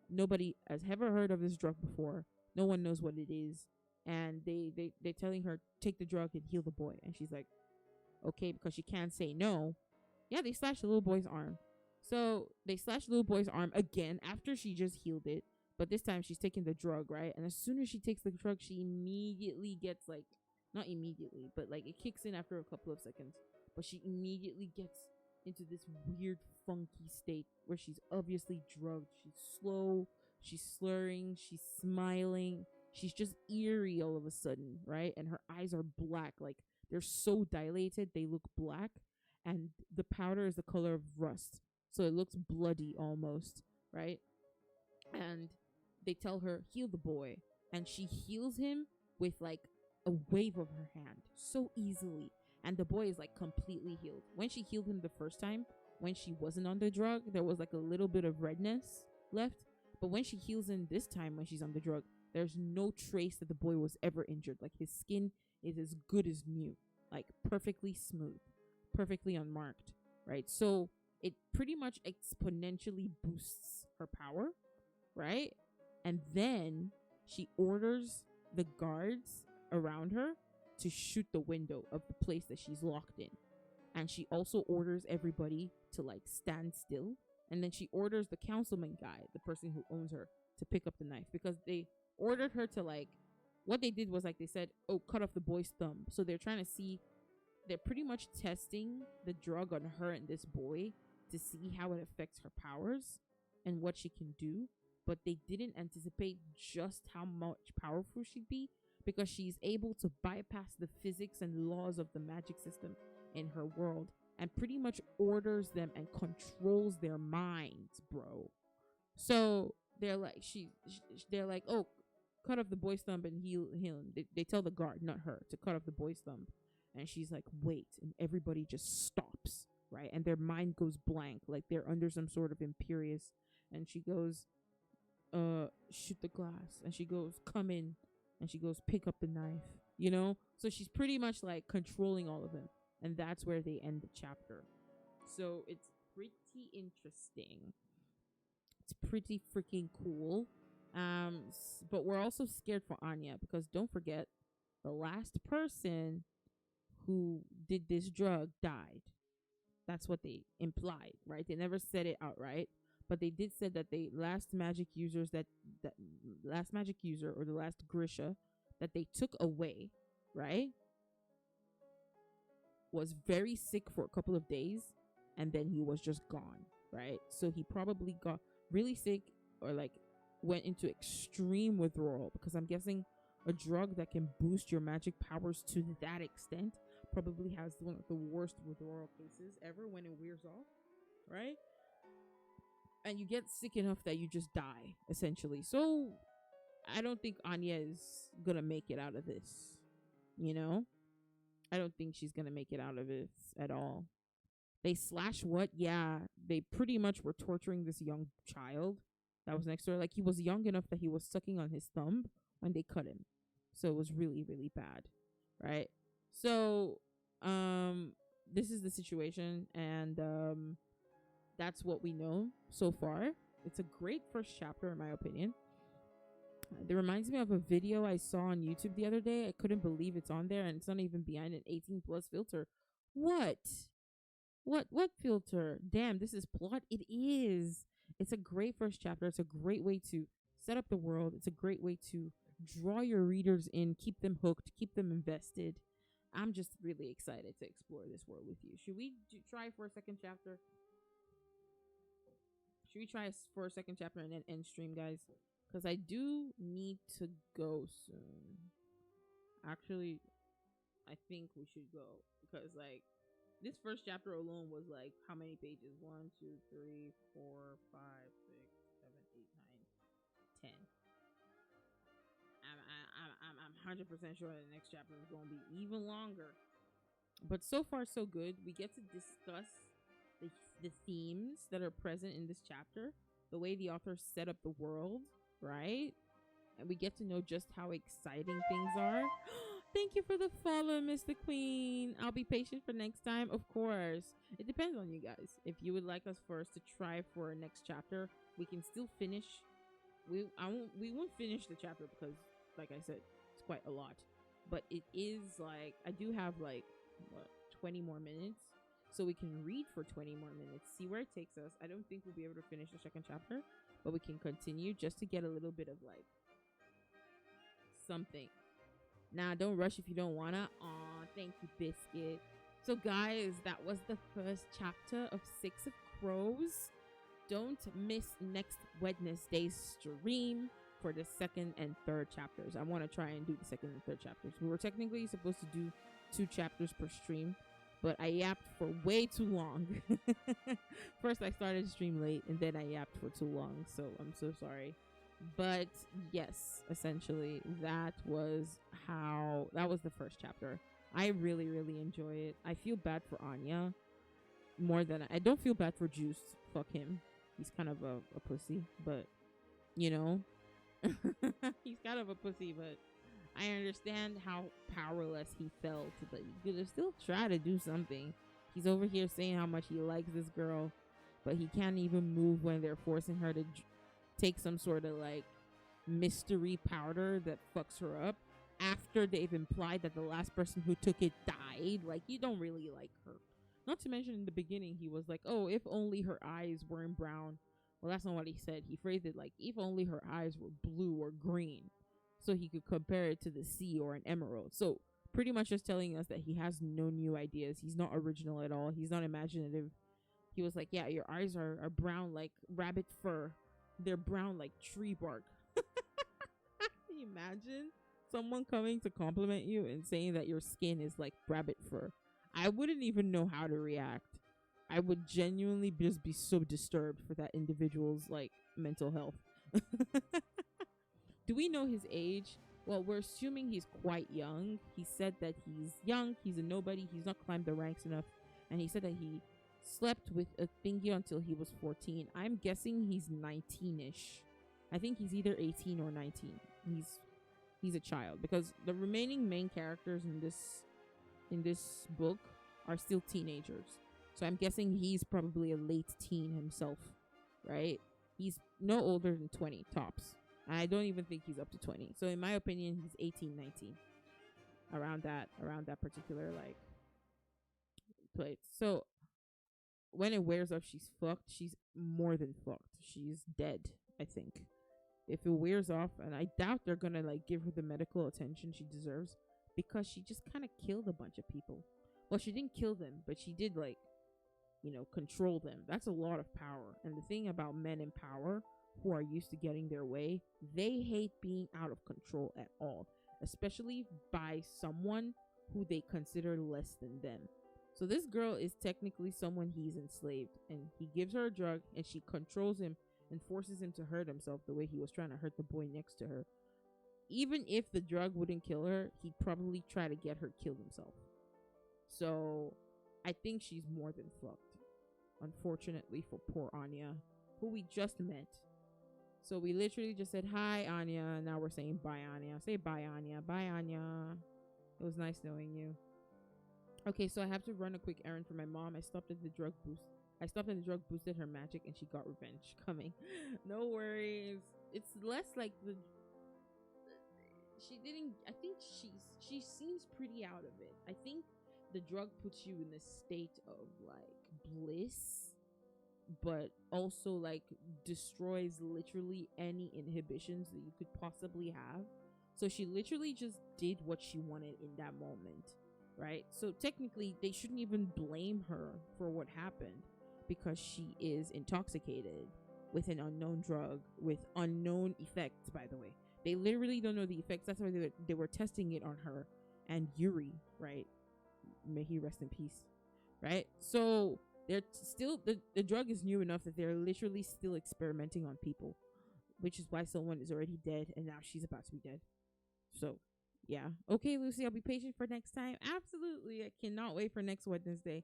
Nobody has ever heard of this drug before. No one knows what it is. And they're telling her, take the drug and heal the boy. And she's like, okay, because she can't say no. Yeah, they slash the little boy's arm. So they slash the little boy's arm again after she just healed it. But this time she's taking the drug, right? And as soon as she takes the drug, she immediately gets like, not immediately, but like it kicks in after a couple of seconds. But she immediately gets into this weird, funky state where she's obviously drugged. She's slow, she's slurring, she's smiling. She's just eerie all of a sudden, right? And her eyes are black, like they're so dilated, they look black. And the powder is the color of rust. So it looks bloody almost, right? And they tell her, heal the boy. And she heals him with like a wave of her hand so easily. And the boy is like completely healed. When she healed him the first time, when she wasn't on the drug, there was like a little bit of redness left. But when she heals him this time, when she's on the drug, there's no trace that the boy was ever injured. Like his skin is as good as new, like perfectly smooth, perfectly unmarked, right? So it pretty much exponentially boosts her power, right? And then she orders the guards around her to shoot the window of the place that she's locked in. And she also orders everybody to like stand still. And then she orders the councilman guy, the person who owns her, to pick up the knife, because they ordered her to like, what they did was like they said, oh, cut off the boy's thumb. So they're trying to see, they're pretty much testing the drug on her and this boy to see how it affects her powers and what she can do. But they didn't anticipate just how much powerful she'd be, because she's able to bypass the physics and laws of the magic system in her world and pretty much orders them and controls their minds, bro. So they're like, they're like, oh, cut off the boy's thumb and heal him. They tell the guard, not her, to cut off the boy's thumb. And she's like, wait. And everybody just stops, right? And their mind goes blank, like they're under some sort of imperious. And she goes, shoot the glass. And she goes, come in. And she goes, pick up the knife, you know? So she's pretty much like controlling all of them. And that's where they end the chapter. So it's pretty interesting. It's pretty freaking cool. But we're also scared for Anya, because don't forget, the last person who did this drug died. That's what they implied, right? They never said it outright, but they did say that the last magic users that last magic user, or the last Grisha that they took away, right, was very sick for a couple of days, and then he was just gone, right? So he probably got really sick, or like went into extreme withdrawal, because I'm guessing a drug that can boost your magic powers to that extent probably has one of the worst withdrawal cases ever when it wears off, right? And you get sick enough that you just die, essentially. So I don't think Anya is gonna make it out of this, you know? I don't think she's gonna make it out of it at all. They slash what? Yeah, they pretty much were torturing this young child that was next to her. Like, he was young enough that he was sucking on his thumb when they cut him. So it was really, really bad, right? So this is the situation, and that's what we know so far. It's a great first chapter, in my opinion. It reminds me of a video I saw on YouTube the other day. I couldn't believe it's on there, and it's not even behind an 18+ filter. What filter? Damn, this is plot. It is. It's a great first chapter. It's a great way to set up the world. It's a great way to draw your readers in, keep them hooked, keep them invested. I'm just really excited to explore this world with you. Should we try for a second chapter? Should we try for a second chapter and then end stream, guys? Because I do need to go soon. Actually, I think we should go, because like this first chapter alone was like how many pages? 1, 2, 3, 4, 5, 6, 7, 8, 9, 10. I'm 100% sure the next chapter is going to be even longer. But so far so good. We get to discuss the themes that are present in this chapter, the way the author set up the world, right? And we get to know just how exciting things are. thank you for the follow, Mr. Queen. I'll be patient for next time, of course. It depends on you guys. If you would like us first to try for a next chapter, we can still finish. We won't finish the chapter because, like I said, it's quite a lot. But it is like I do have like what 20 more minutes, so we can read for 20 more minutes. See where it takes us. I don't think we'll be able to finish the second chapter, but we can continue just to get a little bit of like something. Now, don't rush if you don't wanna. Aw, thank you, Biscuit. So, guys, that was the first chapter of 6 of Crows. Don't miss next Wednesday's stream for the second and third chapters. I want to try and do the second and third chapters. We were technically supposed to do 2 chapters per stream, but I yapped for way too long. First, I started the stream late, and then I yapped for too long, so I'm so sorry. But yes, essentially that was the first chapter. I really, really enjoy it. I feel bad for Anya more than I don't feel bad for Juice. Fuck him. He's kind of a pussy, but you know, he's kind of a pussy, but I understand how powerless he felt, but he could have still tried to do something. He's over here saying how much he likes this girl, but he can't even move when they're forcing her to take some sort of like mystery powder that fucks her up after they've implied that the last person who took it died. Like, you don't really like her. Not to mention in the beginning he was like, oh, if only her eyes weren't brown. Well, that's not what he said. He phrased it like, if only her eyes were blue or green, so he could compare it to the sea or an emerald. So pretty much just telling us that he has no new ideas. He's not original at all. He's not imaginative. He was like, yeah, your eyes are brown like rabbit fur. They're brown like tree bark. Can you imagine someone coming to compliment you and saying that your skin is like rabbit fur? I wouldn't even know how to react. I would genuinely just be so disturbed for that individual's like mental health. Do we know his age? Well, we're assuming he's quite young. He said that he's young, he's a nobody, he's not climbed the ranks enough, and he said that he slept with a thingy until he was 14. I'm guessing he's 19-ish. I think he's either 18 or 19. He's a child, because the remaining main characters in this book are still teenagers. So I'm guessing he's probably a late teen himself, right? He's no older than 20 tops. I don't even think he's up to 20. So in my opinion, he's 18, 19. Around that particular like place. So when it wears off, she's fucked. She's more than fucked. She's dead, I think. If it wears off, and I doubt they're gonna like give her the medical attention she deserves, because she just kind of killed a bunch of people. Well, she didn't kill them, but she did like, control them. That's a lot of power. And the thing about men in power who are used to getting their way, they hate being out of control at all, especially by someone who they consider less than them. So this girl is technically someone he's enslaved, and he gives her a drug and she controls him and forces him to hurt himself the way he was trying to hurt the boy next to her. Even if the drug wouldn't kill her, he'd probably try to get her killed himself. So I think she's more than fucked, unfortunately for poor Anya, who we just met. So we literally just said hi, Anya, and now we're saying bye, Anya. Say bye, Anya. Bye, Anya. It was nice knowing you. Okay, so I have to run a quick errand for my mom. I stopped at the drug boosted her magic, and she got revenge coming. No worries. It's less like I think she seems pretty out of it. I think the drug puts you in a state of like bliss, but also like destroys literally any inhibitions that you could possibly have. So she literally just did what she wanted in that moment, right? So technically they shouldn't even blame her for what happened, because she is intoxicated with an unknown drug with unknown effects. By the way, they literally don't know the effects. That's why they were testing it on her and Yuri, right? May he rest in peace, right? So they're still, the drug is new enough that they're literally still experimenting on people, which is why someone is already dead and now she's about to be dead. So yeah, okay, Lucy, I'll be patient for next time. Absolutely, I cannot wait for next Wednesday.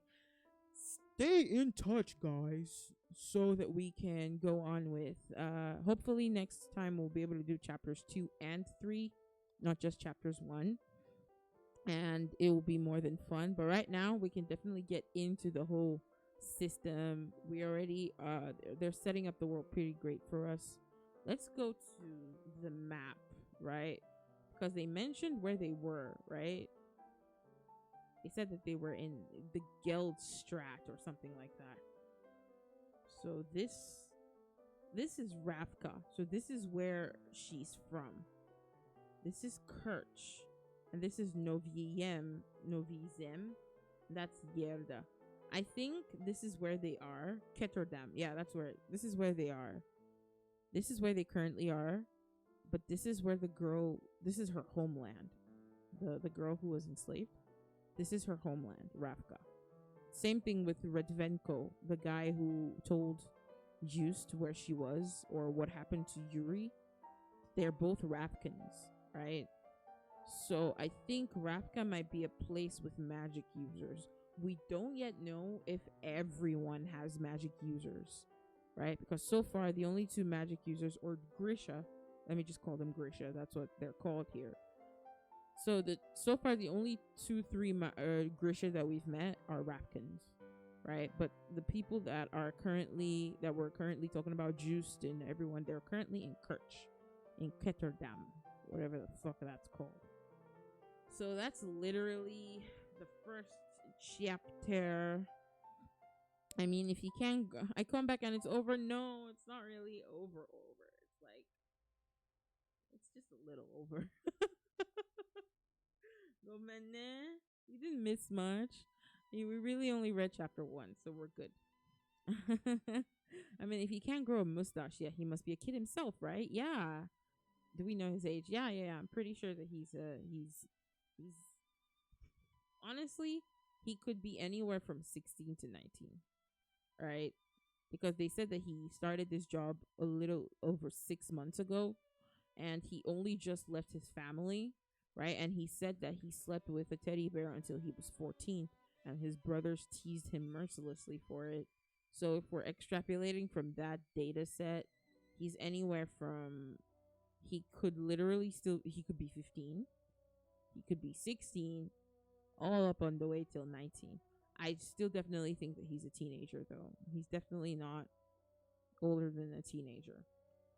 Stay in touch, guys, so that we can go on with hopefully next time we'll be able to do chapters 2 and 3, not just chapters 1. and it will be more than fun. But right now, we can definitely get into the whole system. We already they're setting up the world pretty great for us. Let's go to the map, right? Because they mentioned where they were, right? They said that they were in the Geldstrat or something like that. So this is Ravka. So this is where she's from. This is Kerch. And this is Novizem. That's Yerda. I think this is where they are. Ketterdam. Yeah, this is where they are. This is where they currently are. But this is where this is her homeland. The girl who was enslaved. This is her homeland, Ravka. Same thing with Redvenko, the guy who told Just where she was or what happened to Yuri. They're both Ravkans, right? So I think Ravka might be a place with magic users. We don't yet know if everyone has magic users, right? Because so far the only two magic users, or Grisha, let me just call them Grisha, that's what they're called here. So far the only 2-3 Grisha that we've met are Ravkans, right? But the people that we're currently talking about, Just and everyone, they're currently in Kerch, in Ketterdam, whatever the fuck that's called. So that's literally the first chapter. I mean, if you can, I come back and it's over. No, it's not really over. It's like, it's just a little over. You didn't miss much. We really only read chapter 1, so we're good. I mean, if he can't grow a mustache yet, he must be a kid himself, right? Yeah. Do we know his age? Yeah. I'm pretty sure that he's honestly, he could be anywhere from 16 to 19, right? Because they said that he started this job a little over 6 months ago, and he only just left his family, right? And he said that he slept with a teddy bear until he was 14, and his brothers teased him mercilessly for it. So if we're extrapolating from that data set, he's anywhere from, he could be 15, he could be 16, all up on the way till 19. I still definitely think that he's a teenager, though. He's definitely not older than a teenager,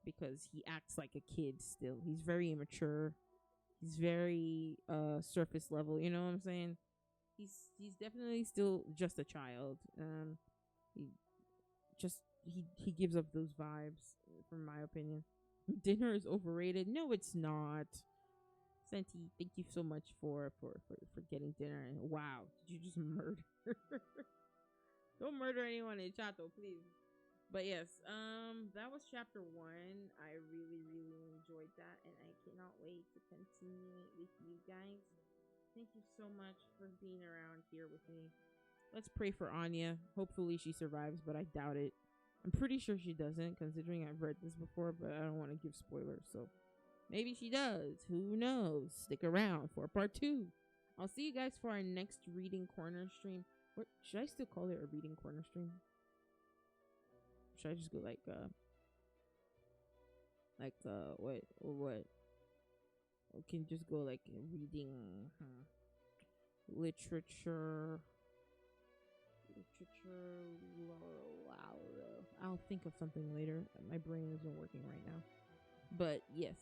because he acts like a kid still. He's very immature. He's very surface level, you know what I'm saying? He's definitely still just a child. He gives up those vibes, from my opinion. Dinner is overrated. No, it's not. Senti, thank you so much for getting dinner. And wow, did you just murder? Don't murder anyone in chat though, please. But yes, that was chapter 1. I really enjoyed that, and I cannot wait to continue it with you guys. Thank you so much for being around here with me. Let's pray for Anya. Hopefully she survives, but I doubt it. I'm pretty sure she doesn't, considering I've read this before, but I don't want to give spoilers, so maybe she does. Who knows? Stick around for part 2. I'll see you guys for our next reading corner stream. What should I still call it, a reading corner stream? Should I just go like what or what? We can just go like reading literature. I'll think of something later. My brain isn't working right now. But yes.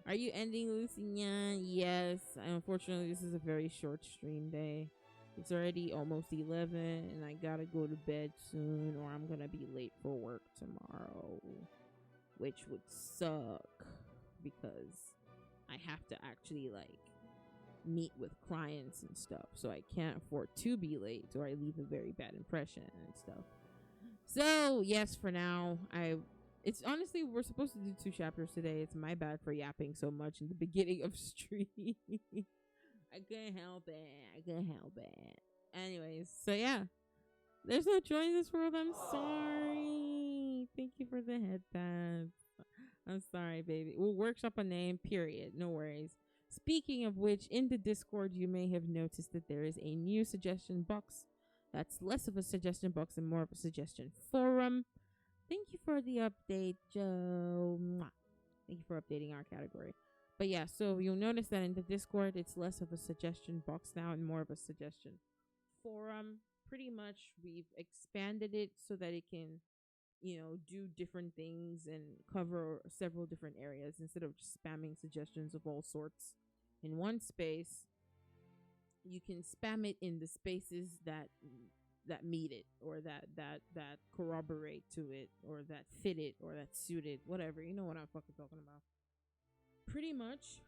Are you ending, Lucinia? Yes. Unfortunately, this is a very short stream day. It's already almost 11, and I gotta go to bed soon, or I'm gonna be late for work tomorrow, which would suck, because I have to actually like meet with clients and stuff, so I can't afford to be late, or I leave a very bad impression and stuff. So yes, for now, it's honestly, we're supposed to do 2 chapters today. It's my bad for yapping so much in the beginning of stream. I couldn't help it. Anyways, so yeah. There's no joy in this world. I'm sorry. Thank you for the head pads. I'm sorry, baby. We'll workshop a name, period. No worries. Speaking of which, in the Discord, you may have noticed that there is a new suggestion box. That's less of a suggestion box and more of a suggestion forum. Thank you for the update, Joe. Mwah. Thank you for updating our category. But yeah, so you'll notice that in the Discord, it's less of a suggestion box now and more of a suggestion forum. Pretty much, we've expanded it so that it can, do different things and cover several different areas instead of just spamming suggestions of all sorts in one space. You can spam it in the spaces that meet it, or that corroborate to it, or that fit it, or that suit it, whatever. You know what I'm fucking talking about. Pretty much.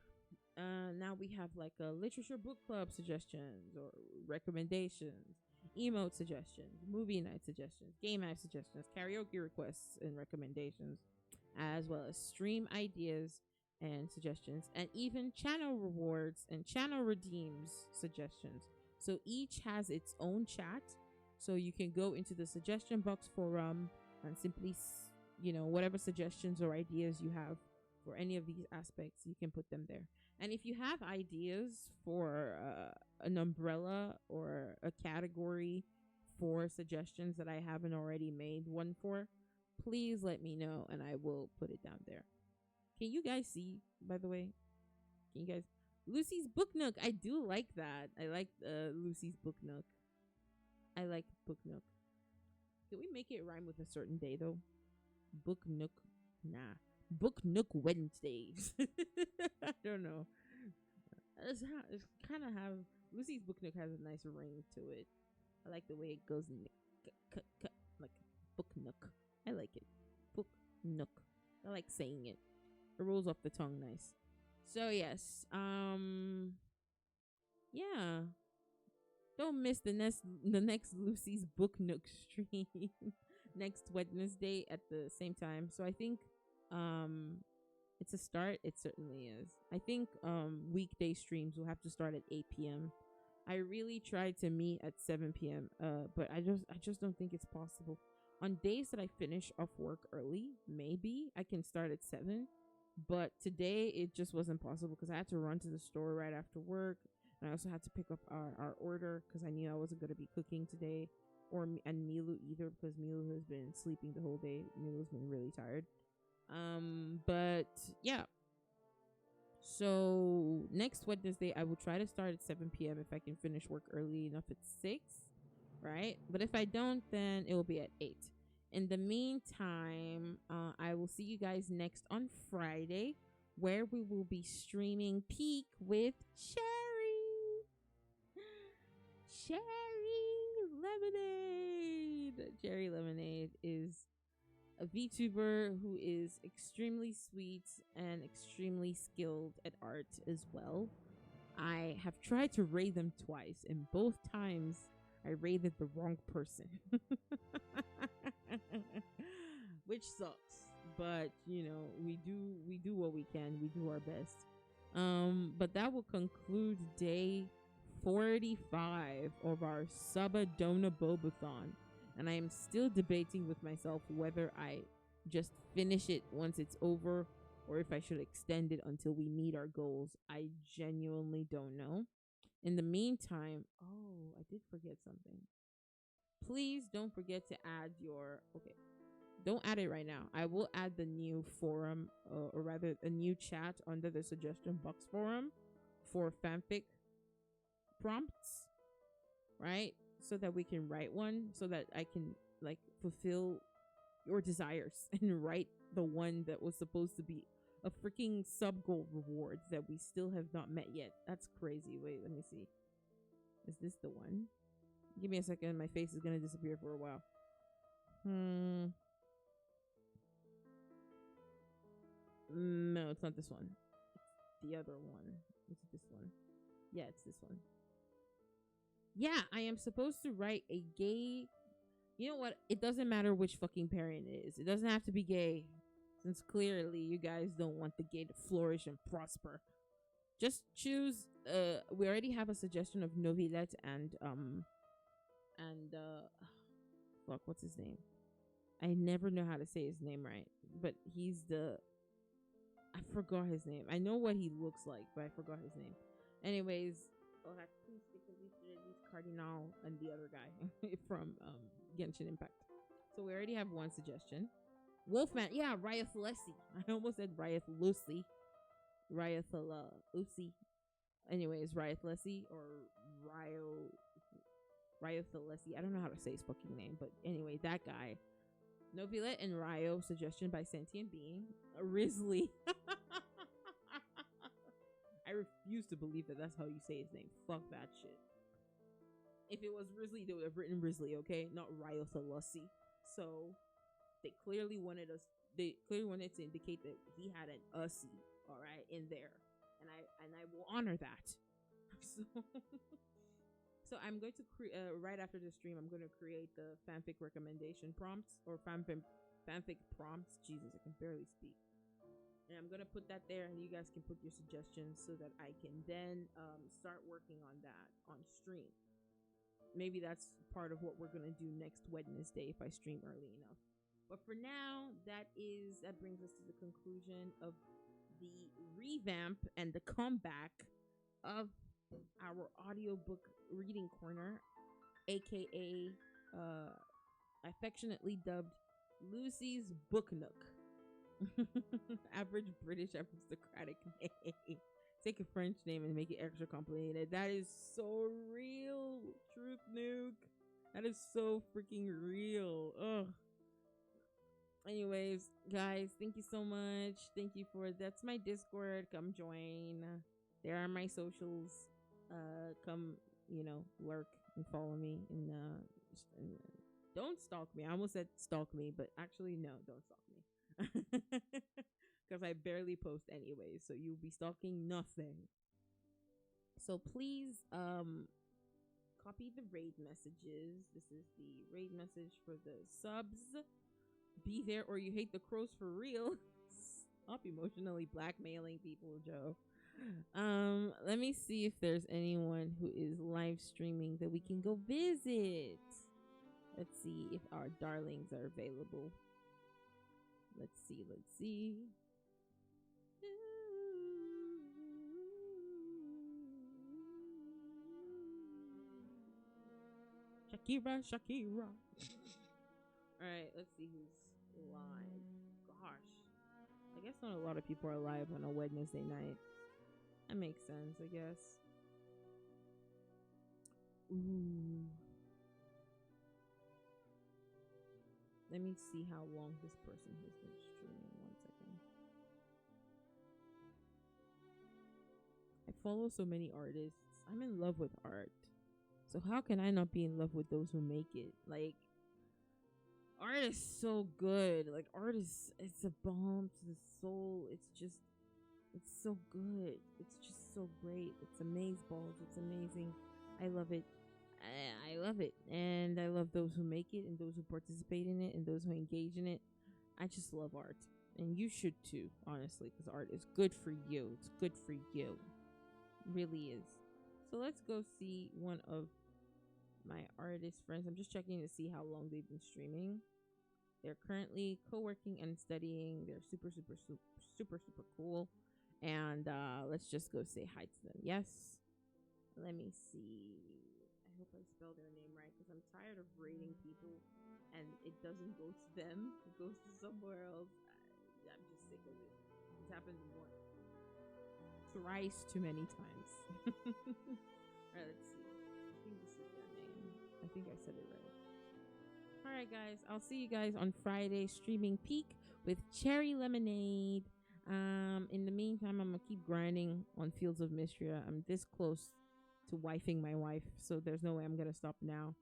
Now we have like a literature book club suggestions or recommendations, emote suggestions, movie night suggestions, game night suggestions, karaoke requests and recommendations, as well as stream ideas and suggestions, and even channel rewards and channel redeems suggestions. So each has its own chat. So you can go into the suggestion box forum and simply, whatever suggestions or ideas you have for any of these aspects, you can put them there. And if you have ideas for an umbrella or a category for suggestions that I haven't already made one for, please let me know and I will put it down there. Can you guys see, by the way? Can you guys? Lucy's Book Nook. I do like that. I like Lucy's Book Nook. I like Book Nook. Can we make it rhyme with a certain day, though? Book Nook. Nah. Book Nook Wednesdays. I don't know. It's kind of have Lucy's Book Nook has a nice ring to it. I like the way it goes like Book Nook. I like it. Book Nook. I like saying it. It rolls off the tongue nice. So yes, yeah. Don't miss the next Lucy's Book Nook stream next Wednesday at the same time. So I think it's a start. It certainly is. I think weekday streams will have to start at 8 p.m. I really tried to meet at 7 p.m. But I just don't think it's possible. On days that I finish off work early, maybe I can start at 7. But today it just wasn't possible because I had to run to the store right after work. And I also had to pick up our order because I knew I wasn't going to be cooking today, and Milu either, because Milu has been sleeping the whole day. Milu's been really tired. But yeah. So next Wednesday I will try to start at 7 p.m. if I can finish work early enough at 6, right? But if I don't, then it will be at 8. In the meantime, I will see you guys next on Friday, where we will be streaming Peak with Cherry. Cherry Lemonade. Cherry Lemonade is a VTuber who is extremely sweet and extremely skilled at art as well. I have tried to raid them twice, and both times I raided the wrong person. Which sucks, but we do what we can. We do our best. But that will conclude day 45 of our SUBADONABOBATHON, and I am still debating with myself whether I just finish it once it's over or if I should extend it until we meet our goals. I genuinely don't know. In the meantime, I did forget something. Please don't forget to add don't add it right now. I will add the new forum, or rather a new chat under the suggestion box forum for fanfic prompts, right? So that we can write one, so that I can fulfill your desires and write the one that was supposed to be a freaking sub goal reward that we still have not met yet. That's crazy. Wait, let me see. Is this the one? Give me a second. My face is gonna disappear for a while. No, it's not this one. It's the other one. It's this one. Yeah, it's this one. Yeah, I am supposed to write a gay. You know what? It doesn't matter which fucking parent it is. It doesn't have to be gay, since clearly you guys don't want the gay to flourish and prosper. Just choose. We already have a suggestion of Novilette and fuck, what's his name? I never know how to say his name right, but I forgot his name. I know what he looks like, but I forgot his name. Anyways, I'll have to stick at least Cardinal and the other guy from Genshin Impact. So we already have one suggestion. Wolfman, yeah, Ryeth Leslie. I almost said Ryeth Lucy. Ryothala Usi. Anyways, Ryothalesi or Ryo Ryothalesi. I don't know how to say his fucking name, but anyway, that guy. Novila and Ryo, suggestion by sentient being. Risley. I refuse to believe that that's how you say his name. Fuck that shit. If it was Risley, they would have written Risley, okay? Not Ryothalesi. So they clearly wanted us. They clearly wanted to indicate that he had an Ussie, all right, in there, and I will honor that. So, so I'm going to right after the stream, I'm going to create the fanfic recommendation prompts or fanfic prompts. Jesus, I can barely speak. And I'm going to put that there, and you guys can put your suggestions so that I can then start working on that on stream. Maybe that's part of what we're going to do next Wednesday if I stream early enough. But for now, that brings us to the conclusion of the revamp and the comeback of our audiobook reading corner, aka affectionately dubbed Lucy's Book Nook. Average British aristocratic name. Take a French name and make it extra complicated. That is so real. Truth Nuke. That is so freaking real. Ugh. Anyways, guys, thank you so much. Thank you for that's my Discord. Come join. There are my socials. Come, lurk and follow me. And don't stalk me. I almost said stalk me, but actually no, don't stalk me. Because I barely post anyways, so you'll be stalking nothing. So please copy the raid messages. This is the raid message for the subs. Be there or you hate the crows for real. Stop emotionally blackmailing people, Joe. Let me see if there's anyone who is live streaming that we can go visit. Let's see if our darlings are available. Let's see. Shakira. All right, let's see who's live. Gosh, I guess not a lot of people are live on a Wednesday night. That makes sense, I guess. Ooh. Let me see how long this person has been streaming. 1 second. I follow so many artists. I'm in love with art. So how can I not be in love with those who make it? Like, art is so good. Like, art is, it's a balm to the soul. It's so good. It's just so great. It's amazeballs. It's amazing. I love it. I love it. And I love those who make it and those who participate in it and those who engage in it. I just love art. And you should too, honestly, because art is good for you. It's good for you. It really is. So let's go see one of my artist friends. I'm just checking to see how long they've been streaming. They're currently co-working and studying. They're super cool. And let's just go say hi to them. Yes. Let me see. I hope I spelled their name right because I'm tired of rating people and it doesn't go to them. It goes to somewhere else. I'm just sick of it. It's happened thrice too many times. Alright, let's see. I think this is their name. I think I said it right. Alright, guys. I'll see you guys on Friday streaming Peak with Cherry Lemonade. In the meantime, I'm gonna keep grinding on Fields of Mystria. I'm this close to wifing my wife, so there's no way I'm gonna stop now.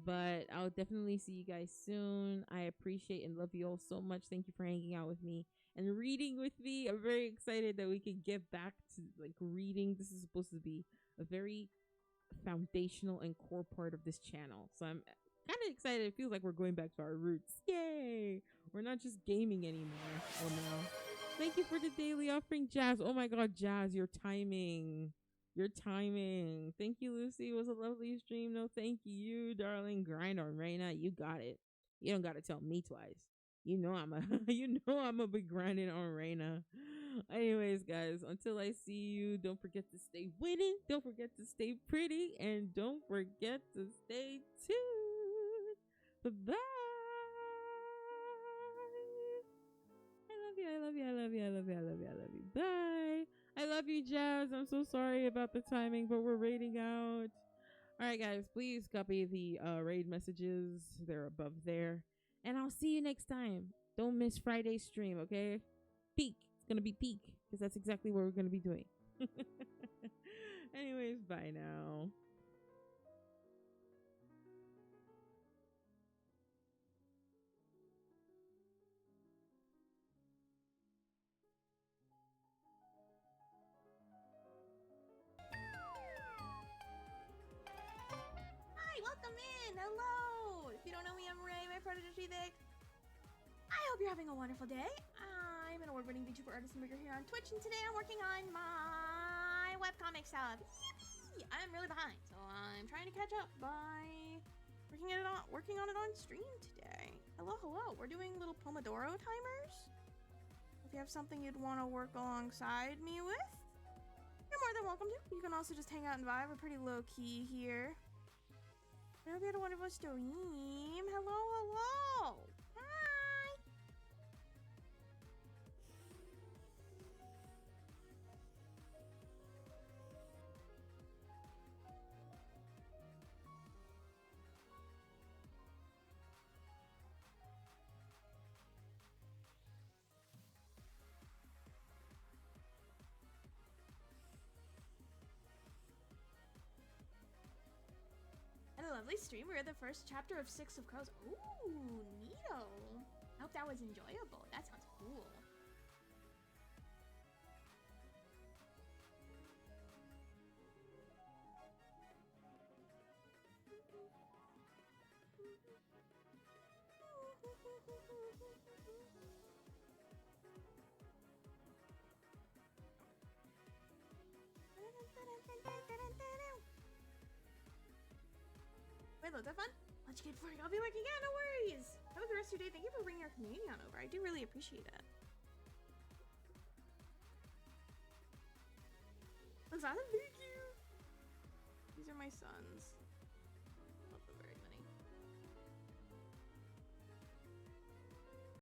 But I'll definitely see you guys soon. I appreciate and love you all so much. Thank you for hanging out with me and reading with me. I'm very excited that we can get back to like reading. This is supposed to be a very foundational and core part of this channel. So I'm kind of excited. It feels like we're going back to our roots. Yay! We're not just gaming anymore. Oh no. Thank you for the daily offering, Jazz. Oh my god, Jazz, your timing. Your timing. Thank you, Lucy. It was a lovely stream. No, thank you, darling. Grind on Reina. You got it. You don't gotta tell me twice. You know I'm a be grinding on Reina. Anyways, guys, until I see you, don't forget to stay winning. Don't forget to stay pretty, and don't forget to stay tuned. Bye-bye. I love you. I love you. I love you. I love you. I love you. I love you. Bye. love you, Jazz. I'm so sorry about the timing, but we're raiding out. All right, guys, please copy the raid messages. They're above there. And I'll see you next time. Don't miss Friday's stream, okay? Peak. It's going to be peak because that's exactly what we're going to be doing. Anyways, bye now. Hi, welcome in. Hello. If you don't know me, I'm Ray, my protege Vic. I hope you're having a wonderful day. I'm an award-winning VTuber artist and maker here on Twitch, and today I'm working on my webcomic stuff. Yippee! I'm really behind, so I'm trying to catch up by working on it on stream today. Hello. We're doing little Pomodoro timers. If you have something you'd want to work alongside me with, you're more than welcome to. You can also just hang out and vibe. We're pretty low-key here. I hope you had a wonderful stream. Hello. Hi. And a lovely stream. We're at the first chapter of 6 of CROWS. Ooh, neato. I hope that was enjoyable. That sounds cool. Wait, loads of fun? Let's get for it. I'll be working out, no worries. Have a good rest of your day. Thank you for bringing our community on over. I do really appreciate it. Looks awesome. Thank you. These are my sons.